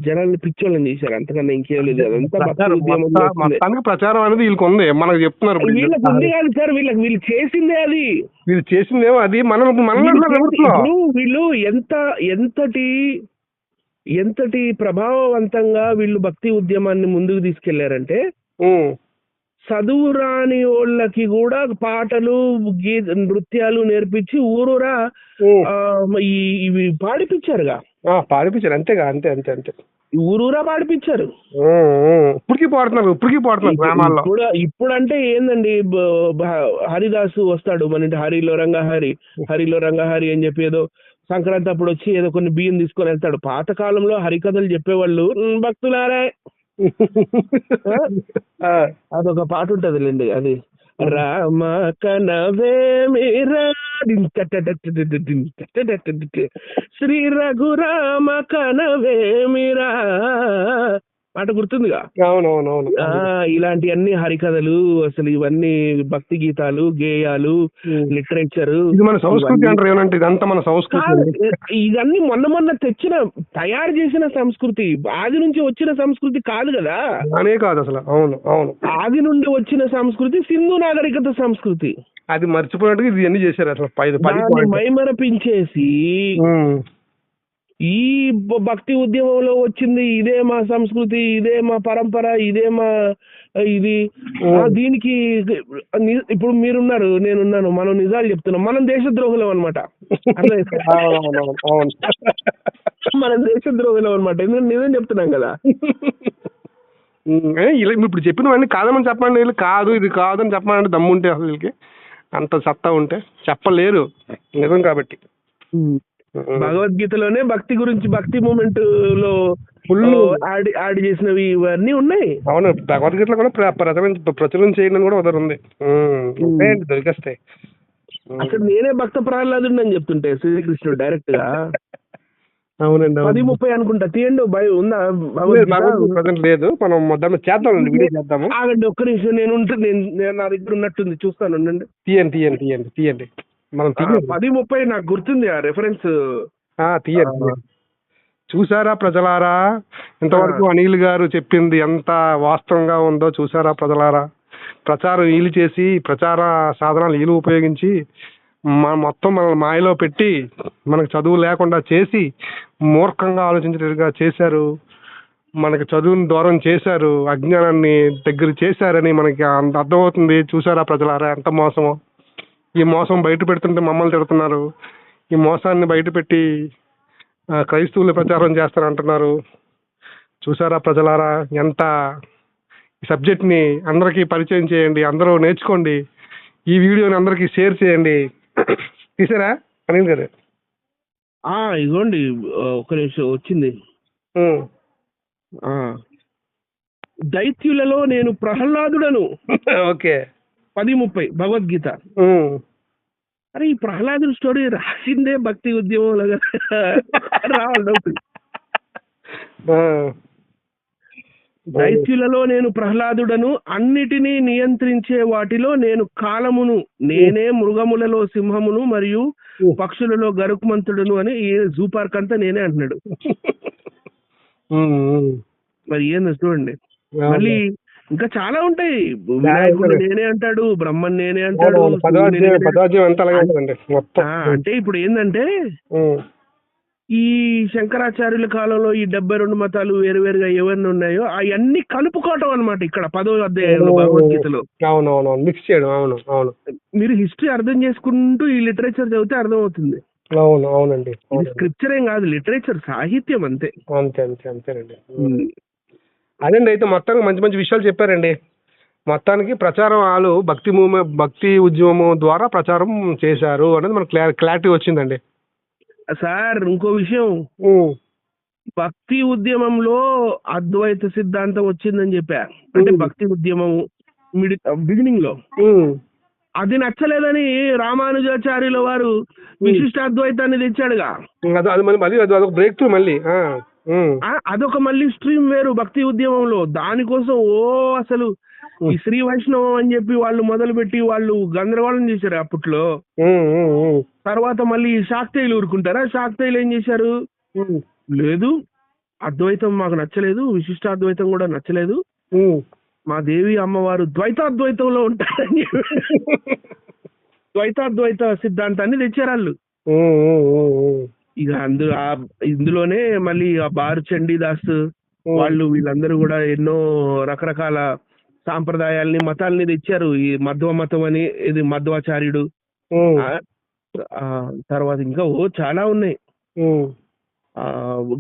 జనాల్ని పిచ్చోళ్ళని చేశారు, అంతకన్నా ఇంకేం లేదు. అదంతా ప్రచారం అనేది వీళ్ళకి ఉంది, మనకు చెప్తున్నారు. వీళ్ళకి ఉంది కాదు సార్, వీళ్ళు చేసిందే అది. వీళ్ళు చేసిందేమో అది వీళ్ళు ఎంతటి ప్రభావవంతంగా వీళ్ళు భక్తి ఉద్యమాన్ని ముందుకు తీసుకెళ్లారంటే, చదువు రాని వాళ్ళకి కూడా పాటలు నృత్యాలు నేర్పించి ఊరూరా ఇవి పాడిపించారుగా. పాడిపించారు, అంతేగా. అంతే ఊరూరా పాడిపించారు. ఇప్పటికీ పోతున్నారు, ఇప్పటికీ పోతున్నారు గ్రామాల్లో. ఇప్పుడు అంటే ఏందండి, హరిదాసు వస్తాడు మన ఇంటి, హరిలో రంగహరి, హరిలో రంగహరి అని చెప్పి ఏదో సంక్రాంతి అప్పుడు వచ్చి ఏదో కొన్ని బియ్యం తీసుకొని వెళ్తాడు. పాతకాలంలో హరికథలు చెప్పేవాళ్ళు భక్తులారే అదొక పాట ఉంటదిలేండి, అది రామ కనవే మీరా శ్రీ రఘురామ కనవే మీరా పాట గుర్తుందిగా. అవునవునవును. ఇలాంటివన్నీ హరికథలు, అసలు ఇవన్నీ భక్తి గీతాలు, గేయాలు, లిటరేచర్, ఇది మన సంస్కృతి అంటారు. ఏమంటే ఇదంతా మన సంస్కృతి. ఇవన్నీ మొన్న తయారు చేసిన సంస్కృతి, ఆది నుంచి వచ్చిన సంస్కృతి కాదు కదా. అనే కాదు అసలు. అవును అవును, ఆది నుండి వచ్చిన సంస్కృతి సింధు నాగరికత సంస్కృతి. అది మర్చిపోయినట్టుగా ఇది అన్ని చేశారు అసలు. మైమరపించేసి ఈ భక్తి ఉద్యమంలో వచ్చింది, ఇదే మా సంస్కృతి, ఇదే మా పరంపర, ఇదే మా ఇది, దీనికి ఇప్పుడు మీరున్నారు, నేనున్నాను, మనం నిజాలు చెప్తున్నాం, మనం దేశద్రోహులం అనమాట. మనం దేశద్రోహులం అనమాట, ఎందుకంటే నిజం చెప్తున్నాం కదా. ఇలా ఇప్పుడు చెప్పినవన్నీ కాదమని చెప్పండి, వీళ్ళు కాదు ఇది కాదు అని చెప్పమంటే దమ్ముంటే అసలు వీళ్ళకి అంత సత్తా ఉంటే చెప్పలేరు, నిజం కాబట్టి. భగవద్గీతలోనే భక్తి గురించి, భక్తి మూమెంట్ లో ఫుల్ యాడ్ చేసినవి ఇవన్నీ ఉన్నాయి. అవును, భగవద్గీతలో కూడా ప్రచురణ చేయడం కూడా ఉదరు ఉంది, దొరికేస్తాయి. అసలు నేనే భక్త ప్రహ్లాదుడు అని చెప్తుంటే శ్రీకృష్ణుడు డైరెక్ట్ గా. అవునండి, 10:30 అనుకుంటా, తీయండి ఉందా లేదు, మనం మొత్తం చేద్దాం, వీడియో చేద్దాము. ఆగండి ఒక్క నిమిషం, నేను నా దగ్గర ఉన్నట్టుంది, చూస్తాను, ఉండండి. తీయండి మనం 10:30 నాకు గుర్తుంది ఆ రెఫరెన్స్. తీయండి. చూసారా ప్రజలారా, ఇంతవరకు అనిల్ గారు చెప్పింది ఎంత వాస్తవంగా ఉందో చూసారా ప్రజలారా. ప్రచారం వీలు చేసి, ప్రచార సాధనాలు వీలు ఉపయోగించి మొత్తం మనల్ని మాయలో పెట్టి, మనకు చదువు లేకుండా చేసి, మూర్ఖంగా ఆలోచించేట్టుగా చేశారు, మనకి చదువుని దూరం చేశారు, అజ్ఞానాన్ని దగ్గర చేశారని మనకి అర్థమవుతుంది. చూసారా ప్రజలారా ఎంత మోసమో. ఈ మోసం బయట పెడుతుంటే మమ్మల్ని తిడుతున్నారు, ఈ మోసాన్ని బయట పెట్టి క్రైస్తవులు ప్రచారం చేస్తారంటున్నారు. చూసారా ప్రజలారా, ఎంత ఈ సబ్జెక్ట్ని అందరికీ పరిచయం చేయండి, అందరూ నేర్చుకోండి, ఈ వీడియోని అందరికీ షేర్ చేయండి. తీసారా అనిల్ గారు? ఇగోండి ఒక నిమిషం వచ్చింది. దైత్యులలో నేను ప్రహ్లాదుడను. ఓకే, 10:30 భగవద్గీత. అరే ఈ ప్రహ్లాదుడు స్టోరీ రాసిందే భక్తి ఉద్యమంలో రావాలి డౌట్. దైత్యులలో నేను ప్రహ్లాదుడను, అన్నిటినీ నియంత్రించే వాటిలో నేను కాలమును, నేనే మృగములలో సింహమును మరియు పక్షులలో గరుకుమంతుడును అని జూ పార్క్ అంతా నేనే అంటున్నాడు. మరి ఏంది చూడండి. మళ్ళీ ఇంకా చాలా ఉంటాయి. వినాయకుడు నేనే అంటాడు, బ్రహ్మన్ నేనే అంటాడు. అంటే ఇప్పుడు ఏంటంటే ఈ శంకరాచార్యుల కాలంలో ఈ 72 మతాలు వేరువేరుగా ఎవరిని ఉన్నాయో అవన్నీ కలుపుకోవటం అనమాట ఇక్కడ 10వ అధ్యాయంలో భగవద్గీతలో. మిక్స్ చేయడం. అవును అవును, మీరు హిస్టరీ అర్థం చేసుకుంటూ ఈ లిటరేచర్ చదివితే అర్థం అవుతుంది. అవును అవునండి, స్క్రిప్చర్ ఏం కాదు, లిటరేచర్ సాహిత్యం అంతే. అంతేనండి. అదండి, అయితే మొత్తానికి మంచి మంచి విషయాలు చెప్పారండి. మొత్తానికి ప్రచారం వాళ్ళు భక్తి ఉద్యమం ద్వారా ప్రచారం చేశారు అనేది మనకు క్లారిటీ వచ్చిందండి. సార్ ఇంకో విషయం, భక్తి ఉద్యమంలో అద్వైత సిద్ధాంతం వచ్చిందని చెప్పా. అంటే భక్తి ఉద్యమం బిగినింగ్ లో అది నచ్చలేదని రామానుజాచార్యుల వారు విశిష్టాద్వైతాన్ని తెచ్చాడుగా. అదొక బ్రేక్ త్రూ మళ్ళీ. అదొక మళ్ళీ స్ట్రీమ్ వేరు భక్తి ఉద్యమంలో. దానికోసం అసలు ఈ శ్రీ వైష్ణవం అని చెప్పి వాళ్ళు మొదలుపెట్టి వాళ్ళు గందరగోళం చేశారు అప్పట్లో. తర్వాత మళ్ళీ శాక్తేయులు ఊరుకుంటారా? శాక్తేయులు ఏం చేశారు, లేదు అద్వైతం మాకు నచ్చలేదు, విశిష్టాద్వైతం కూడా నచ్చలేదు, మా దేవి అమ్మవారు ద్వైతాద్వైతంలో ఉంటారని ద్వైతాద్వైత సిద్ధాంతాన్ని తెచ్చారు వాళ్ళు. ఇక ఇందులోనే మళ్ళీ ఆ బారు చండీదాస్ వాళ్ళు వీళ్ళందరూ కూడా ఎన్నో రకరకాల సాంప్రదాయాల్ని మతాల్ని తెచ్చారు. ఈ మధ్వ మతం అని, ఇది మధ్వాచార్యుడు, తర్వాత ఇంకా చాలా ఉన్నాయి,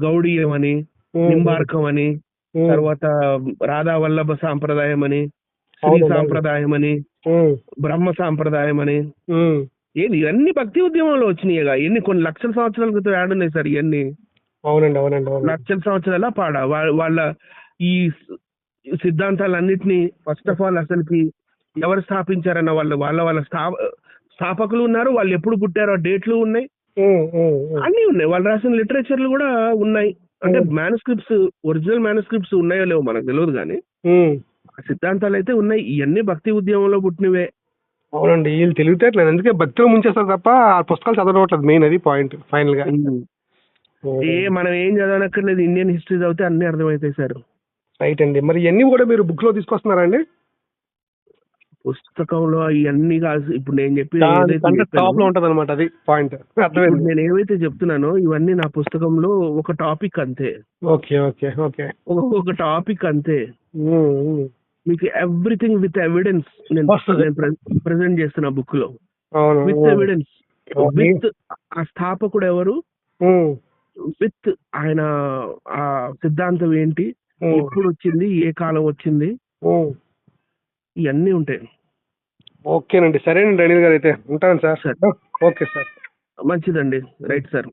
గౌడీయం అని, నింబార్కం అని, తర్వాత రాధా వల్లభ సాంప్రదాయం అని, శ్రీ అవునండి. సాంప్రదాయం అని, ఉమ్, బ్రహ్మ సాంప్రదాయం అని, ఉమ్, ఏది ఇవన్నీ భక్తి ఉద్యమంలో వచ్చినాయిగా. ఎన్ని కొన్ని లక్షల సంవత్సరాల క్రితం యాడున్నాయి సార్ ఇవన్నీ? అవునండి. అవునండి. అవును. లక్షల సంవత్సరాల పాడ వాళ్ళ ఈ సిద్ధాంతాలన్నిటినీ ఫస్ట్ ఆఫ్ ఆల్ అసలుకి ఎవరు స్థాపించారన్న వాళ్ళ వాళ్ళ వాళ్ళ స్థాపకులు ఉన్నారు. వాళ్ళు ఎప్పుడు పుట్టారో డేట్లు ఉన్నాయి, ఉమ్, ఉమ్, ఉమ్, అన్నీ ఉన్నాయి. వాళ్ళు రాసిన లిటరేచర్లు కూడా ఉన్నాయి. అంటే మ్యానుస్క్రిప్ట్స్, ఒరిజినల్ మ్యానుస్క్రిప్ట్స్ ఉన్నాయో లేవో మనకు తెలియదు కానీ ఉమ్. సిద్ధాంతాలు అయితే ఉన్నాయి. ఇవన్నీ భక్తి ఉద్యమంలో పుట్టినవే. అవునండి, వీళ్ళు తెలివితేటలేదు, అందుకే భక్తిలో ముంచేస్తారు తప్ప ఆ పుస్తకాలు చదవట్లేదు. మెయిన్ అది పాయింట్ ఫైనల్ గా. మనం ఏం చదవనక్కర్లేదు, ఇండియన్ హిస్టరీ చదివితే అన్ని అర్థమవుతాయి సార్. రైట్ అండి. మరి ఇవన్నీ కూడా మీరు బుక్ లో తీసుకొస్తున్నారా అండి? పుస్తకంలో ఇవన్నీ కాదు. ఇప్పుడు నేను చెప్పి దానికంటే టాప్ లో ఉంటది అనమాట, అది పాయింట్. అర్థమైంది. నేను ఏవైతే చెప్తున్నానో ఇవన్నీ నా పుస్తకంలో ఒక టాపిక్ అంతే. Okay, okay, okay. ఒక టాపిక్ అంతే. ఉమ్, ఉమ్. మీకు ఎవ్రీథింగ్ విత్ ఎవిడెన్స్ నేను ప్రెజెంట్ చేస్తున్నా బుక్ లో. అవును. విత్ ఎవిడెన్స్, విత్ ఆ స్థాపకుడు ఎవరు, ఉమ్, విత్ ఆయన ఆ సిద్ధాంతం ఏంటి, ఎప్పుడు వచ్చింది, ఏ కాలం వచ్చింది, ఉమ్. ఇవన్నీ ఉంటాయి. ఓకేనండి, సరేనండి అనిల్ గారు, అయితే ఉంటాను సార్. Sir okay sir. మంచిదండి. Right sir.